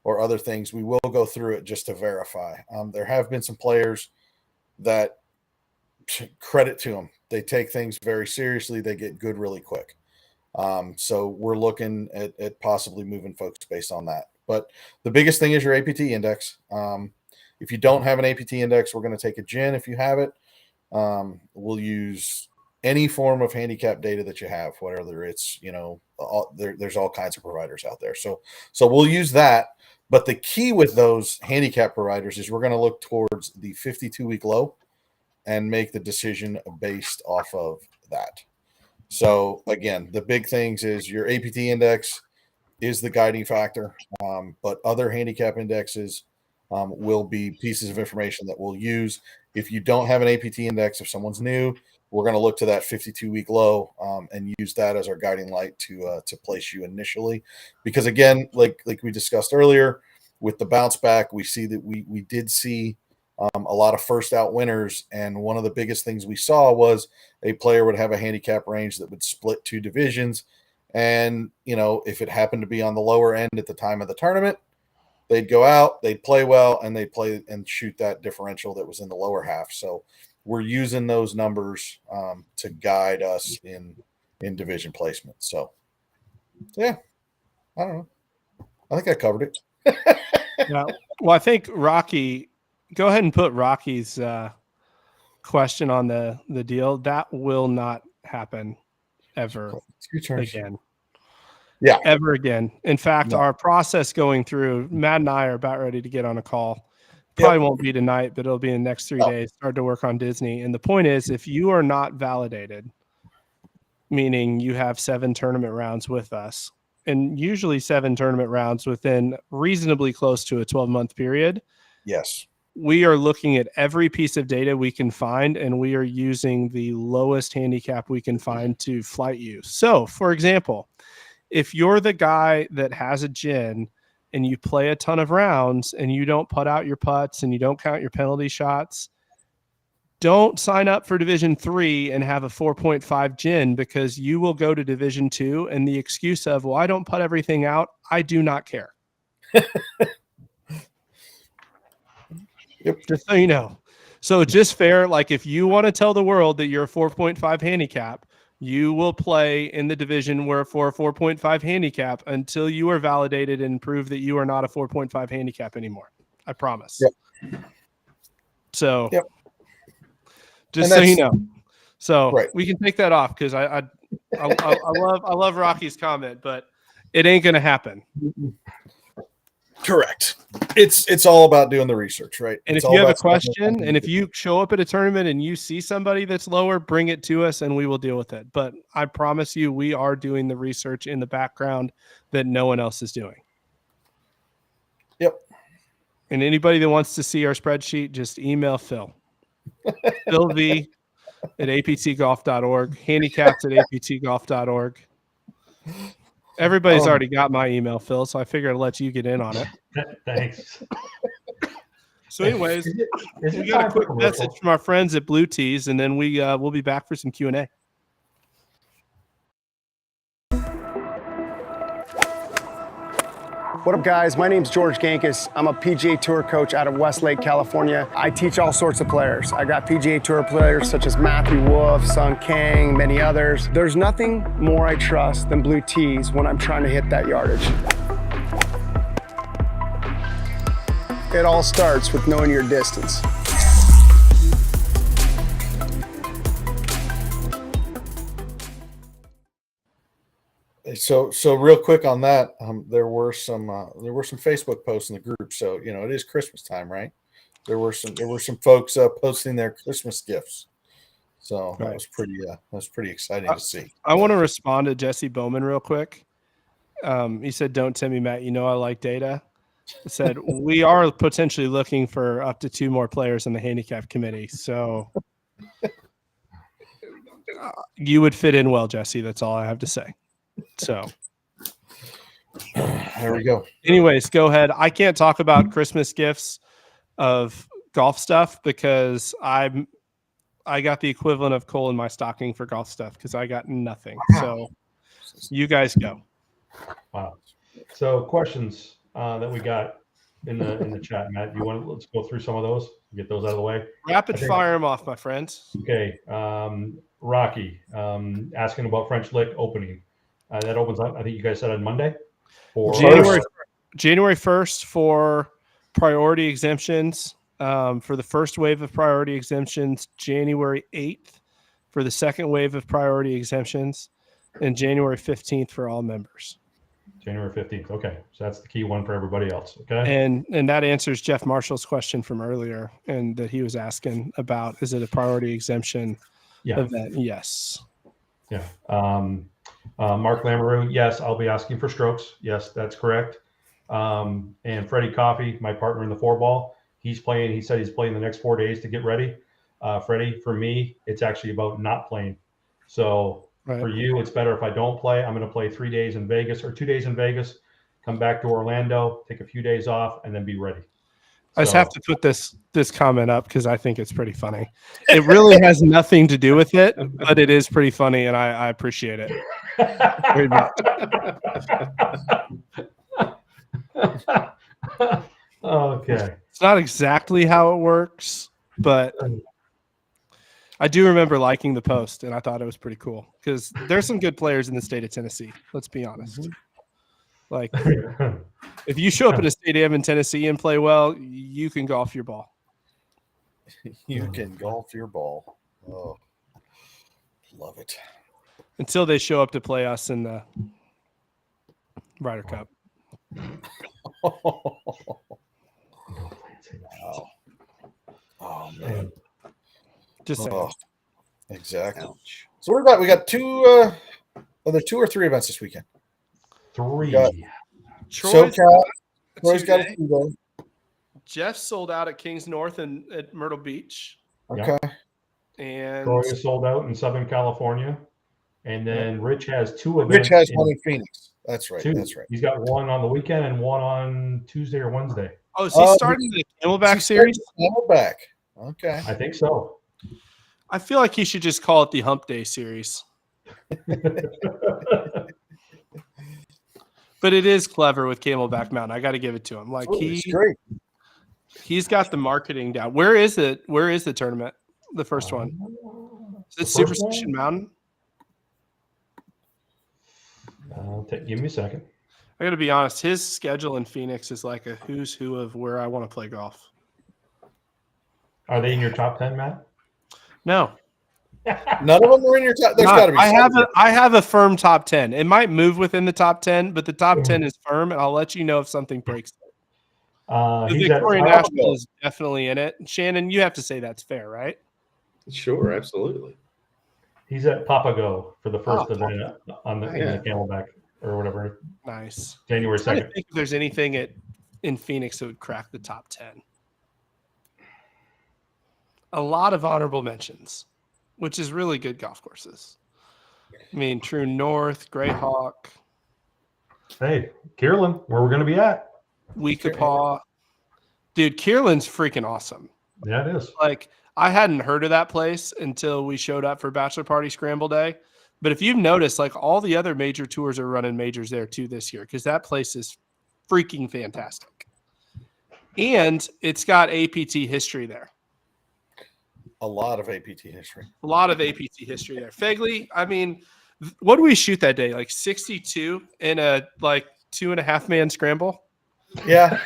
or other things, we will go through it just to verify. There have been some players that, credit to them, they take things very seriously. They get good really quick. So we're looking at possibly moving folks based on that. But the biggest thing is your APT index. If you don't have an APT index, we're going to take a GIN. If you have it, we'll use any form of handicap data that you have, whether it's, there's all kinds of providers out there. So we'll use that. But the key with those handicap providers is we're going to look towards the 52-week low and make the decision based off of that. So again, the big things is your APT index is the guiding factor, but other handicap indexes will be pieces of information that we'll use. If you don't have an APT index, if someone's new, we're going to look to that 52-week low and use that as our guiding light to place you initially. Because again, like we discussed earlier, with the bounce back, we see that we did see a lot of first out winners, and one of the biggest things we saw was a player would have a handicap range that would split two divisions, and if it happened to be on the lower end at the time of the tournament, they'd go out, they'd play well, and they'd play and shoot that differential that was in the lower half. So we're using those numbers to guide us in division placement. So yeah, I don't know. I think I covered it. Yeah. Well, I think Rocky, go ahead and put Rocky's question on the deal. That will not happen ever again. Yeah. Ever again. In fact, No. our process going through, Matt and I are about ready to get on a call. Probably won't be tonight, but it'll be in the next 3 days. Start to work on Disney. And the point is, if you are not validated, meaning you have 7 tournament rounds with us, and usually 7 tournament rounds within reasonably close to a 12-month period. Yes. we are looking at every piece of data we can find, and we are using the lowest handicap we can find to flight you. So, for example, if you're the guy that has a gin and you play a ton of rounds and you don't put out your putts and you don't count your penalty shots, don't sign up for Division 3 and have a 4.5 gin, because you will go to Division 2 and the excuse of, well, I don't put everything out, I do not care. Yep. Just so you know. So just fair, like if you want to tell the world that you're a 4.5 handicap, you will play in the division where for a 4.5 handicap until you are validated and prove that you are not a 4.5 handicap anymore. I promise. Yep. So yep. Just so you know. So right. we can take that off, because I love Rocky's comment, but it ain't gonna happen. Correct. It's all about doing the research, right? And it's if you have a question, and if you show up at a tournament and you see somebody that's lower, bring it to us and we will deal with it. But I promise you, we are doing the research in the background that no one else is doing. Yep. And anybody that wants to see our spreadsheet, just email Phil. Phil V at aptgolf.org, handicaps at aptgolf.org. Everybody's already got my email, Phil, so I figured I'd let you get in on it. Thanks. So anyways, is we got a quick message from our friends at Blue Tees, and then we'll be back for some Q&A. What up, guys? My name's George Gankis. I'm a PGA Tour coach out of Westlake, California. I teach all sorts of players. I got PGA Tour players such as Matthew Wolff, Sung Kang, many others. There's nothing more I trust than Blue Tees when I'm trying to hit that yardage. It all starts with knowing your distance. So real quick on that, there were some Facebook posts in the group. So it is Christmas time, right? There were some folks posting their Christmas gifts. So that was pretty exciting to see. I want to respond to Jesse Bowman real quick. He said, "Don't tell me, Matt. You know I like data." He said, "We are potentially looking for up to 2 more players in the handicap committee. So you would fit in well, Jesse. That's all I have to say." So there we go. Anyways, go ahead. I can't talk about Christmas gifts of golf stuff because I got the equivalent of coal in my stocking for golf stuff because I got nothing. So you guys go. Wow. So questions that we got in the chat, Matt. Let's go through some of those, get those out of the way. Rapid fire them off, my friends. Okay. Rocky asking about French Lick opening. That opens up, I think you guys said on Monday. January 1st for priority exemptions. For the first wave of priority exemptions, January 8th for the second wave of priority exemptions, and January 15th for all members. January 15th. Okay. So that's the key one for everybody else. Okay. And that answers Jeff Marshall's question from earlier, and that he was asking about, is it a priority exemption event? Yes. Yeah. Mark Lamoureux, yes, I'll be asking for strokes. Yes, that's correct. And Freddie Coffey, my partner in the 4-ball, he said he's playing the next 4 days to get ready. Freddie, for me, it's actually about not playing. So for you, it's better if I don't play. I'm going to play 3 days in Vegas or 2 days in Vegas, come back to Orlando, take a few days off, and then be ready. I just have to put this comment up because I think it's pretty funny. It really has nothing to do with it, but it is pretty funny, and I appreciate it very much. Okay. It's not exactly how it works, but I do remember liking the post, and I thought it was pretty cool because there's some good players in the state of Tennessee. Let's be honest. Like, if you show up at a stadium in Tennessee and play well, you can golf your ball. You can golf your ball. Oh, love it. Until they show up to play us in the Ryder Cup. Wow. Oh man. Just saying. Exactly. Ouch. So what about we got 2 other 2 or 3 events this weekend. 3. SoCal. Troy's got a 2-day. Jeff sold out at Kings North and at Myrtle Beach. Okay. And Troy is sold out in Southern California. And then Rich has 2 events. Rich has one in Phoenix. That's right. 2. That's right. He's got one on the weekend and one on Tuesday or Wednesday. oh, is he starting the Camelback series? Camelback. Okay. I think so. I feel like he should just call it the Hump Day series. But it is clever with Camelback Mountain. I got to give it to him. Like It's great. he's got the marketing down. Where is it? Where is the tournament? The first one. Is it Superstition Mountain? Give me a second. I got to be honest. His schedule in Phoenix is like a who's who of where I want to play golf. Are they in your top 10, Matt? No, None of them are in your top. There's got to be. I have a firm top 10. It might move within the top 10, but the top 10 is firm, and I'll let you know if something breaks. The He's Victoria at National is definitely in it. Shannon, you have to say that's fair, right? Sure, absolutely. He's at Papago for the first event in the Camelback or whatever. Nice. January I'm trying to 2nd. think if there's anything in Phoenix that would crack the top 10. A lot of honorable mentions, which is really good golf courses. I mean, True North, Greyhawk, Hey, Kierland, where we're going to be at. Weekapaw. Dude, Kierland's freaking awesome. Yeah, it is. Like, I hadn't heard of that place until we showed up for Bachelor Party Scramble Day. But if you've noticed, like all the other major tours are running majors there too this year because that place is freaking fantastic. And it's got APT history there. A lot of APT history. A lot of APT history there. Fegley, I mean, what did we shoot that day? Like 62 in a like 2.5 man scramble? Yeah.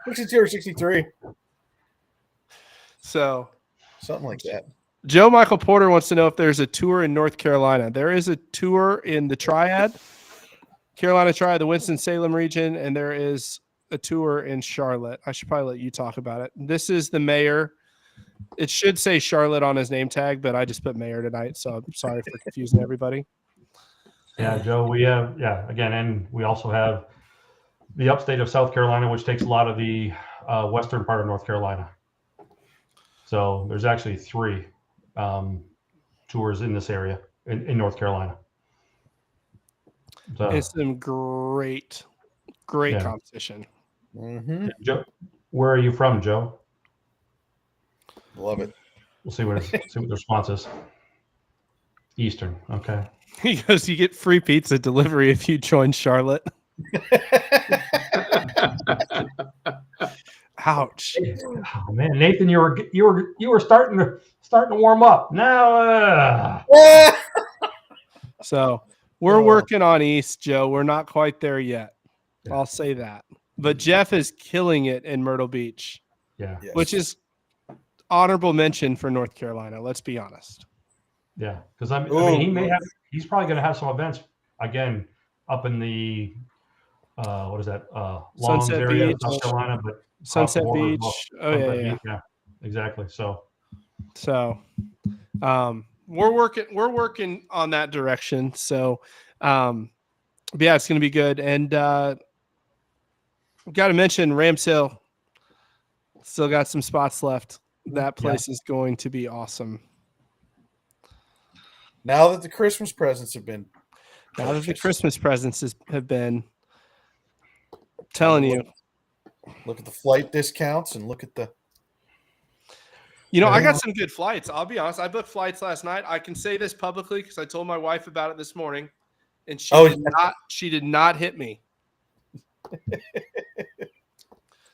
62 or 63. So something like that. Joe Michael Porter wants to know if there's a tour in North Carolina. There is a tour in the Triad, Carolina Triad, the Winston-Salem region, and there is a tour in Charlotte. I should probably let you talk about it. This is the mayor. It should say Charlotte on his name tag, but I just put mayor tonight, so I'm sorry for confusing everybody. Yeah, Joe, we have, again, and we also have the upstate of South Carolina, which takes a lot of the western part of North Carolina. So there's actually 3 tours in this area in North Carolina. So, It's some great competition. Mm-hmm. Joe, where are you from, Joe? Love it. We'll see what the response is. Eastern, okay. He goes, you get free pizza delivery if you join Charlotte. Ouch. Oh, man, Nathan, you were starting to warm up. Now, So we're working on East, Joe. We're not quite there yet. Yeah. I'll say that. But Jeff is killing it in Myrtle Beach, yeah, Yes. which is honorable mention for North Carolina. Let's be honest. yeah. Because I mean, he's probably going to have some events again up in the what is that? Longs Sunset area, Beach. South Carolina, but Sunset across the border as Beach. well. Oh, Sunset yeah. Beach, yeah, exactly. So We're working on that direction. So, but yeah, it's going to be good. And got to mention Rams Hill. Still got some spots left. That place is going to be awesome. Now that the Christmas presents have been Now that the Christmas presents have been, telling you. Look at the flight discounts and look at the. You know, I got some good flights. I'll be honest. I booked flights last night. I can say this publicly because I told my wife about it this morning, and she did not hit me.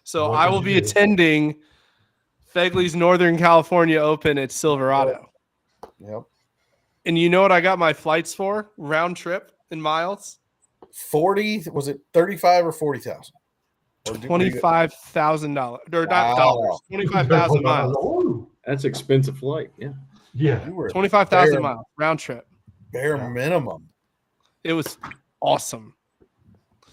So I will be attending Fegley's Northern California Open at Silverado. Yep. And you know what I got my flights for? Round trip in miles? 40, was it 35 or 40,000? $25,000 or not Wow. dollars. 25,000 miles. That's expensive flight. Yeah. Yeah. You were 25,000 miles round trip. bare minimum. It was awesome.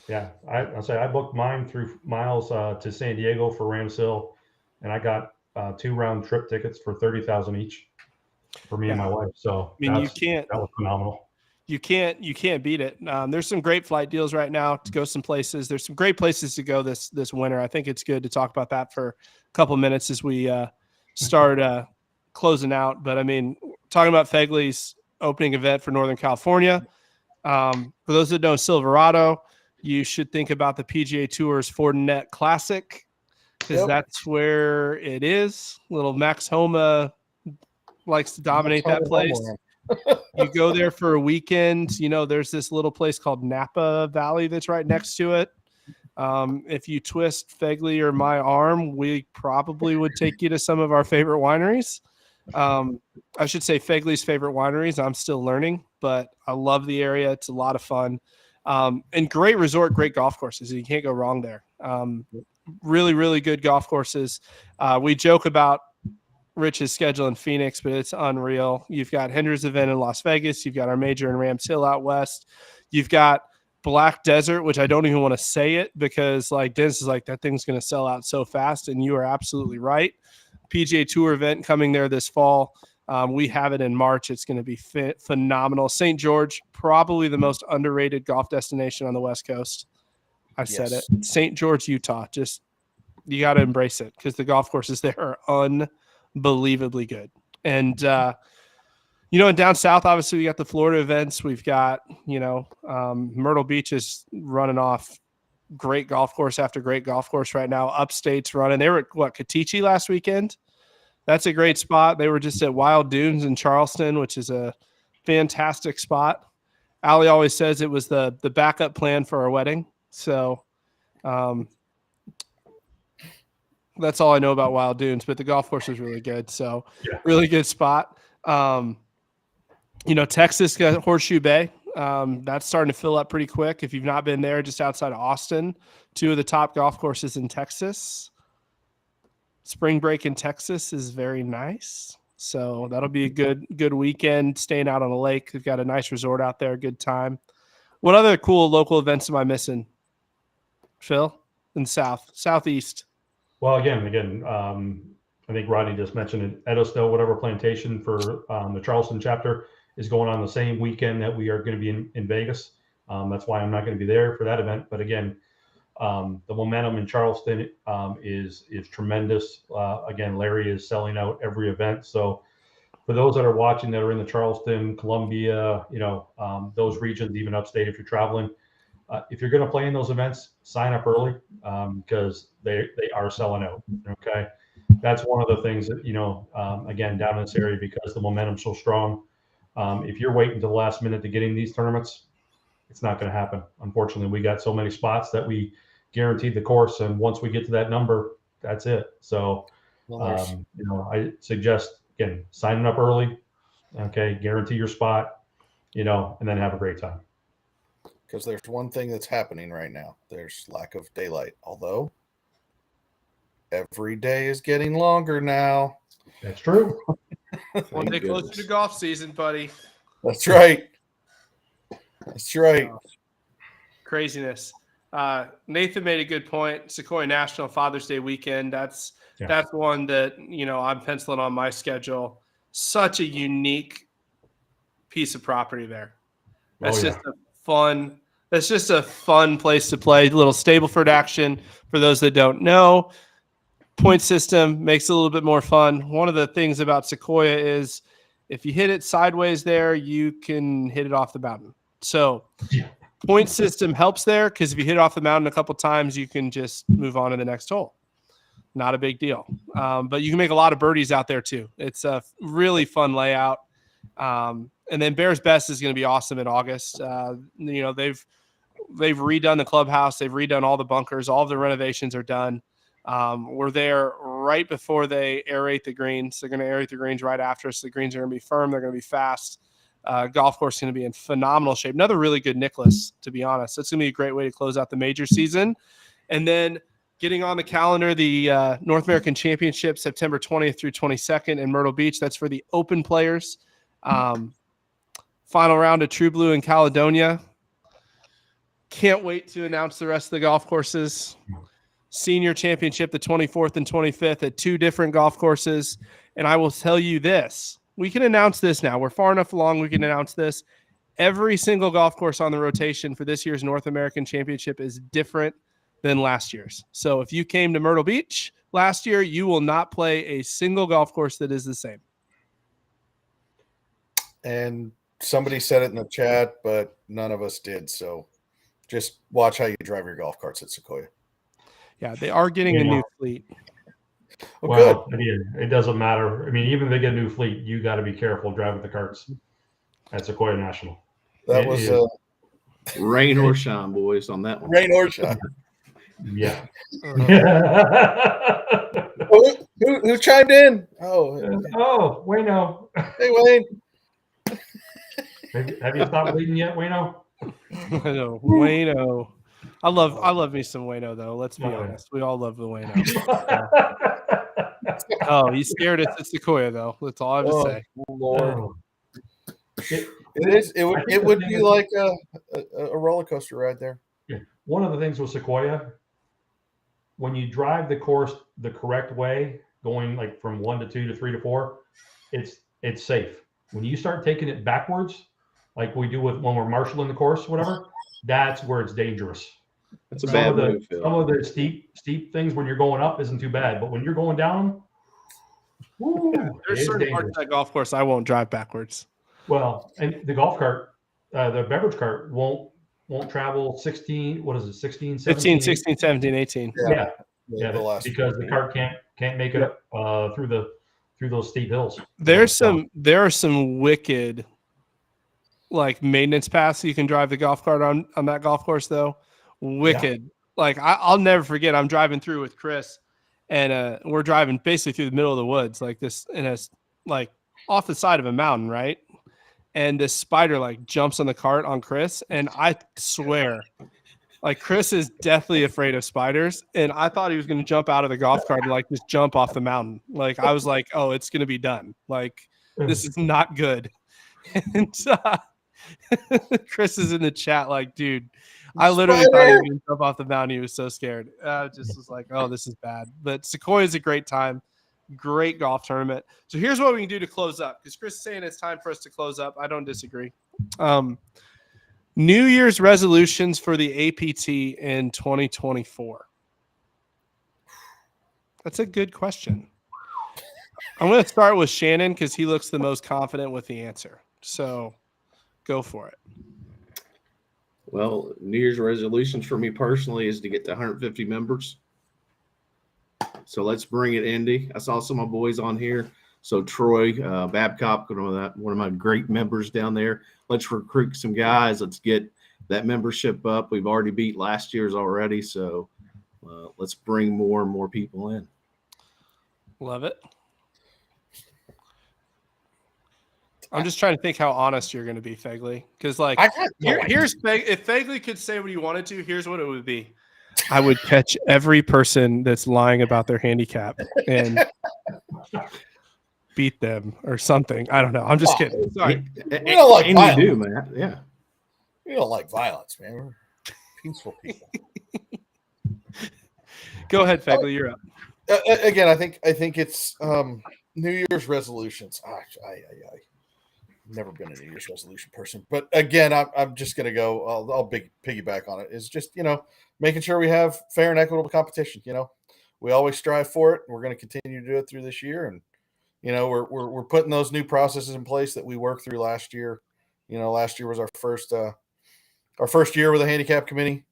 Yeah, I'll say I booked mine through Miles to San Diego for Rams Hill, and I got 2 round trip tickets for $30,000 each for me and my wife. So I mean, that was phenomenal. You can't beat it. There's some great flight deals right now to go some places. There's some great places to go this winter. I think it's good to talk about that for a couple minutes as we start closing out. But I mean, talking about Fegley's opening event for Northern California. For those that know Silverado, you should think about the PGA Tour's Fortinet Classic, because that's where it is. Little Max Homa likes to dominate that place. You go there for a weekend. You know, there's this little place called Napa Valley that's right next to it. If you twist Fegley or my arm, we probably would take you to some of our favorite wineries. I should say Fegley's favorite wineries. I'm still learning, but I love the area. It's a lot of fun. And great resort, great golf courses. You can't go wrong there. Really, really good golf courses. We joke about Rich's schedule in Phoenix, but it's unreal. You've got Hendry's event in Las Vegas. You've got our major in Rams Hill out west. You've got Black Desert, which I don't even want to say it because like Dennis is like, that thing's going to sell out so fast. And you are absolutely right. PGA Tour event coming there this fall. We have it in March. It's going to be phenomenal. St. George, probably the most underrated golf destination on the West Coast. I said it. St. George, Utah. Just, you got to embrace it because the golf courses there are unbelievably good. And, you know, and down south, obviously, we got the Florida events. We've got, you know, Myrtle Beach is running off great golf course after great golf course right now. Upstate's running. They were at, Katichi last weekend? That's a great spot. They were just at Wild Dunes in Charleston, which is a fantastic spot. Allie always says it was the backup plan for our wedding. So that's all I know about Wild Dunes, but the golf course is really good. So really good spot. You know, Texas got Horseshoe Bay. That's starting to fill up pretty quick. If you've not been there, just outside of Austin, 2 of the top golf courses in Texas. Spring break in Texas is very nice. So that'll be a good weekend staying out on the lake. They've got a nice resort out there, good time. What other cool local events am I missing, Phil? In Southeast? Well, again, I think Rodney just mentioned it. Edisto, whatever plantation for the Charleston chapter is going on the same weekend that we are going to be in Vegas. That's why I'm not going to be there for that event. But again, the momentum in Charleston is tremendous. Again, Larry is selling out every event. So for those that are watching that are in the Charleston, Columbia, you know, those regions, even upstate, if you're traveling, if you're going to play in those events, sign up early because they are selling out. Okay. That's one of the things that, you know, again, down in this area, because the momentum's so strong. If you're waiting to the last minute to get in these tournaments, it's not going to happen. Unfortunately, we got so many spots that we guaranteed the course. And once we get to that number, that's it. So, you know, I suggest, again, signing up early. Okay. Guarantee your spot, you know, and then have a great time. Because there's one thing that's happening right now. There's lack of daylight. Although every day is getting longer now. That's true. One day closer to golf season, buddy. That's right. That's right. Craziness. Nathan made a good point. Sequoia National Father's Day weekend. That's one that, you know, I'm penciling on my schedule. Such a unique piece of property there. That's just a fun place to play. A little Stableford action for those that don't know. Point system makes it a little bit more fun. One of the things about Sequoia is if you hit it sideways there, you can hit it off the mountain. So point system helps there because if you hit it off the mountain a couple times, you can just move on to the next hole. Not a big deal. But you can make a lot of birdies out there too. It's a really fun layout. And then Bears Best is going to be awesome in August. You know, they've redone the clubhouse. They've redone all the bunkers. All of the renovations are done. We're there right before they aerate the greens. They're going to aerate the greens right after. So the greens are going to be firm. They're going to be fast. Golf course is going to be in phenomenal shape. Another really good Nicklaus, to be honest. It's going to be a great way to close out the major season. And then getting on the calendar, the North American Championship, September 20th through 22nd in Myrtle Beach. That's for the open players. Final round of True Blue in Caledonia. Can't wait to announce the rest of the golf courses. Senior Championship, the 24th and 25th at 2 different golf courses. And I will tell you this. We can announce this now. We're far enough along. We can announce this. every single golf course on the rotation for this year's North American Championship is different than last year's. So if you came to Myrtle Beach last year, you will not play a single golf course that is the same. And somebody said it in the chat, but none of us did. So just watch how you drive your golf carts at Sequoia. Yeah, they are getting a new fleet. Well, again, it doesn't matter. I mean, even if they get a new fleet, you got to be careful driving the carts at Sequoia National. That was rain or shine, boys, on that one. rain or shine. Yeah. Who chimed in? Oh, Wayno. hey Wayne. Have you stopped bleeding yet, Wayno? I know, Wayno. I love me some Wayno though. Let's be honest. We all love the Wayno. Oh, he scared us at Sequoia though. That's all I have to say. Lord. It would be like a roller coaster ride there. Yeah. One of the things with Sequoia, when you drive the course the correct way, going like from 1 to 2 to 3 to 4, it's safe. When you start taking it backwards, like we do when we're marshaling the course, whatever, that's where it's dangerous. That's a bad move, Phil. Some of the steep things when you're going up isn't too bad, but when you're going down, there's certain parts of that golf course I won't drive backwards. Well, and the golf cart, the beverage cart won't travel 16. What is it? 16, 17, 15, 16, 17, 18. Yeah, because the cart can't make it up through those steep hills. There are some wicked like maintenance paths you can drive the golf cart on that golf course though. Wicked. Yeah. Like I'll never forget. I'm driving through with Chris, and we're driving basically through the middle of the woods, like this, and it's like off the side of a mountain, right? And this spider like jumps on the cart on Chris, and I swear, like Chris is deathly afraid of spiders, and I thought he was going to jump out of the golf cart and like just jump off the mountain. Like I was like, oh, it's going to be done. Like this is not good. And Chris is in the chat like, dude, I literally thought he was going to jump off the mountain. He was so scared. Just was like, oh, this is bad. But Sequoia is a great time. Great golf tournament. So here's what we can do to close up, because Chris is saying it's time for us to close up. I don't disagree. New Year's resolutions for the APT in 2024. That's a good question. I'm going to start with Shannon because he looks the most confident with the answer. So go for it. Well, New Year's resolutions for me personally is to get to 150 members. So let's bring it, Indy. I saw some of my boys on here. So Troy Babcock, one of my great members down there. Let's recruit some guys. Let's get that membership up. We've already beat last year's already. So let's bring more and more people in. Love it. I'm just trying to think how honest you're going to be, Fegley. Because, like, here's if Fegley could say what he wanted to, here's what it would be. I would catch every person that's lying about their handicap and beat them or something. I don't know. I'm just kidding. Sorry. We don't like violence. You do, man. Yeah. We don't like violence, man. We're peaceful people. Go ahead, Fegley. You're up. Again, I think it's New Year's resolutions. Never been a New Year's resolution person, but again, I'm just going to go. I'll piggyback on it. Is just making sure we have fair and equitable competition. We always strive for it, and we're going to continue to do it through this year. And we're putting those new processes in place that we worked through last year. Last year was our first year with a handicap committee.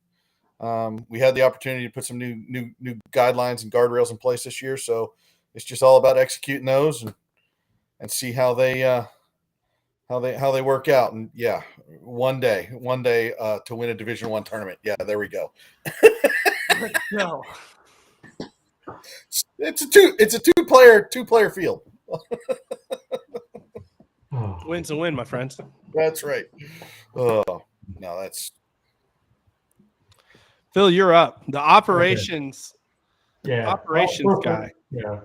We had the opportunity to put some new guidelines and guardrails in place this year. So it's just all about executing those and see how they work out. And yeah, one day to win a Division I tournament. Yeah, there we go. No. It's a two-player field. Win's a win, my friends. That's right. Oh, no, that's Phil, you're up. The operations. Okay. Yeah. Operations guy. Yeah.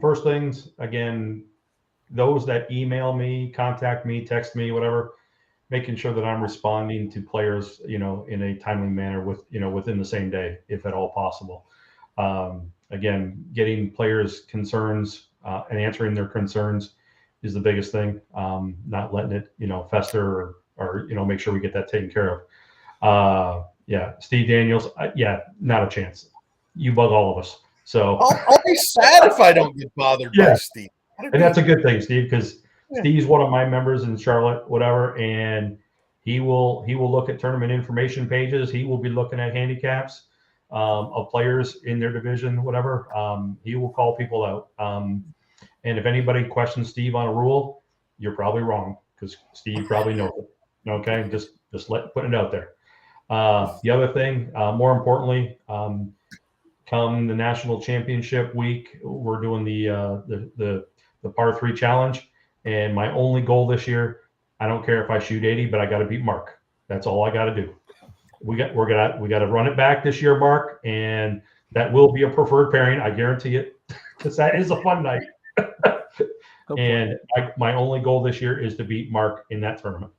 First things, again, those that email me, contact me, text me, whatever, making sure that I'm responding to players, in a timely manner within the same day, if at all possible. Again, getting players' concerns and answering their concerns is the biggest thing. Not letting it, fester or make sure we get that taken care of. Yeah, Steve Daniels. Yeah, not a chance. You bug all of us. So I'll be sad if I don't get bothered by Yeah. Steve. and that's a good thing, Steve, because Yeah. Steve's one of my members in Charlotte, whatever, and he will look at tournament information pages. He will be looking at handicaps of players in their division, whatever. He will call people out. And if anybody questions Steve on a rule, you're probably wrong because Steve probably knows it. Okay, just put it out there. The other thing, more importantly, come the national championship week, we're doing the par 3 challenge, and my only goal this year, I don't care if I shoot 80, but I got to beat Mark. That's all I got to do. We got to run it back this year, Mark, and that will be a preferred pairing. I guarantee it, because that is a fun night. And my only goal this year is to beat Mark in that tournament.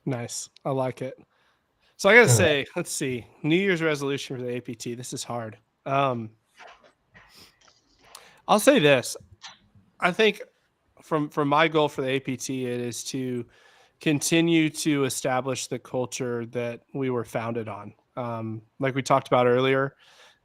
Nice. I like it. So I got to say, let's see. New Year's resolution for the APT. This is hard. I'll say this. I think from my goal for the APT, it is to continue to establish the culture that we were founded on. Like we talked about earlier,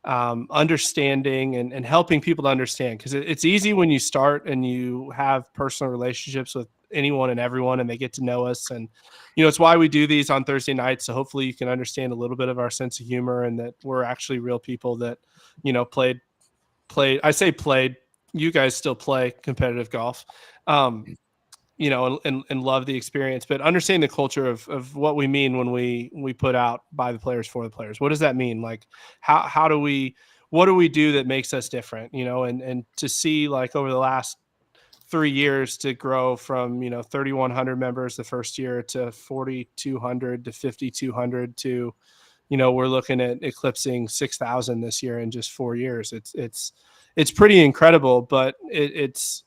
understanding and helping people to understand, because it's easy when you start and you have personal relationships with anyone and everyone and they get to know us. And, it's why we do these on Thursday nights. So hopefully you can understand a little bit of our sense of humor and that we're actually real people that, played. I say played, you guys still play competitive golf, and love the experience, but understand the culture of what we mean when we put out by the players for the players. What does that mean? Like, what do we do that makes us different? And to see, like, over the last 3 years to grow from 3,100 members the first year to 4,200 to 5,200 to we're looking at eclipsing 6,000 this year in just 4 years. It's pretty incredible, but it's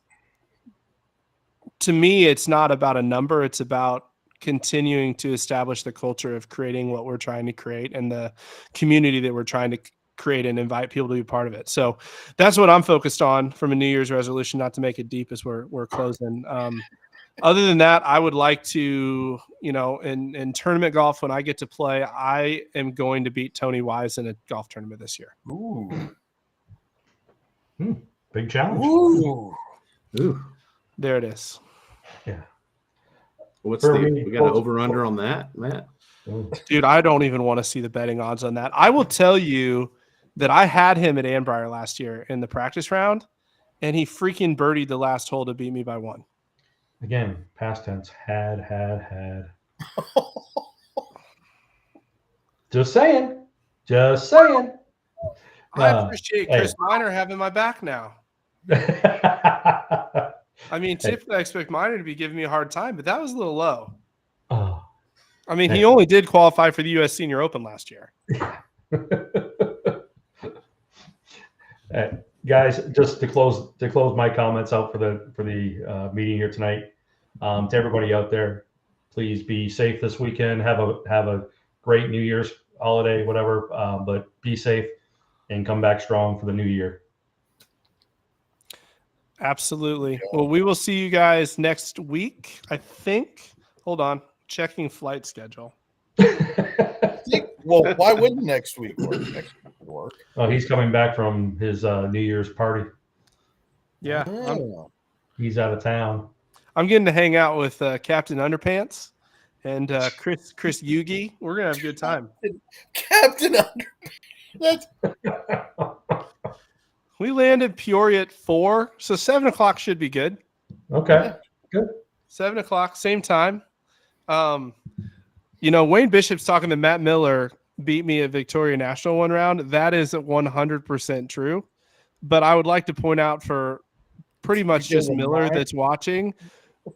to me, it's not about a number. It's about continuing to establish the culture of creating what we're trying to create and the community that we're trying to create and invite people to be part of it. So that's what I'm focused on from a New Year's resolution, not to make it deep as we're closing. Other than that, I would like to, in tournament golf, when I get to play, I am going to beat Tony Wise in a golf tournament this year. Ooh. Big challenge. Ooh. There it is. Yeah. We got For an me, over under on that, Matt? Dude, I don't even want to see the betting odds on that. I will tell you that I had him at Annbriar last year in the practice round, and he freaking birdied the last hole to beat me by 1. Again, past tense. Had. Just saying. I appreciate Chris Miner having my back now. I mean, typically I expect Miner to be giving me a hard time, but that was a little low. I mean, he only did qualify for the U.S. Senior Open last year. Guys, just to close my comments out for the meeting here tonight, to everybody out there, please be safe this weekend. Have a great New Year's holiday, whatever. But be safe and come back strong for the new year. Absolutely. Well, we will see you guys next week, I think. Hold on. Checking flight schedule. Well, why wouldn't next week work? Oh, he's coming back from his New Year's party. Yeah. He's out of town. I'm getting to hang out with Captain Underpants and Chris Yugi. We're going to have a good time. Captain Underpants. We landed Peoria at 4, so 7 o'clock should be good. Okay, good. 7 o'clock, same time. Wayne Bishop's talking to Matt Miller beat me at Victoria National one round. That is 100% true. But I would like to point out for pretty much just Miller that's watching,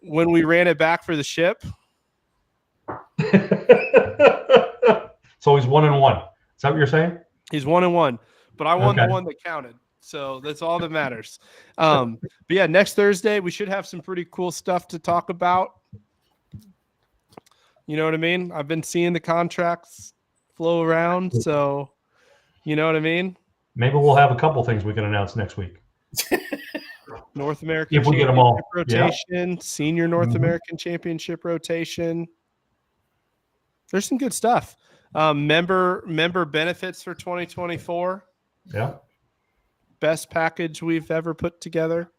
when we ran it back for the ship. So he's 1-1. Is that what you're saying? He's 1-1, but I won the one that counted. So that's all that matters. But yeah, next Thursday, we should have some pretty cool stuff to talk about. You know what I mean? I've been seeing the contracts flow around. So, you know what I mean? Maybe we'll have a couple things we can announce next week. North American If we get them all. Championship rotation, Senior North Mhm. American Championship rotation. There's some good stuff. Member benefits for 2024. Yeah. Best package we've ever put together.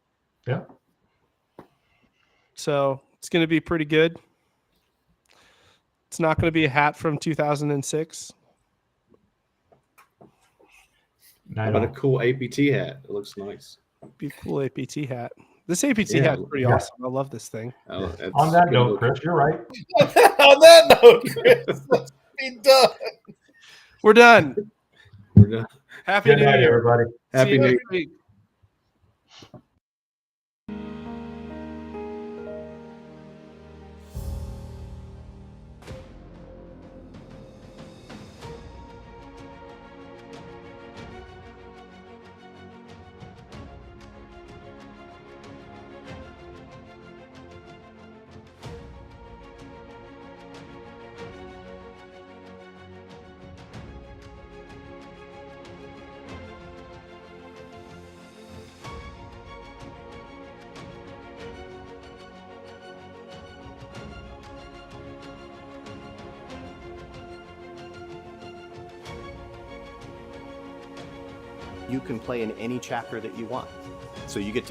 Yeah. So it's going to be pretty good. It's not going to be a hat from 2006. I How about a know. cool APT hat? It looks nice. Be a cool APT hat. This APT Yeah, hat's pretty yeah. awesome. I love this thing. Oh, that's On that gonna note, look- Chris, you're right. On that note, Chris, let's be done. We're done. we're done. Happy Good New night, Year. everybody. See Happy you New next week. You can play in any chapter that you want. So you get to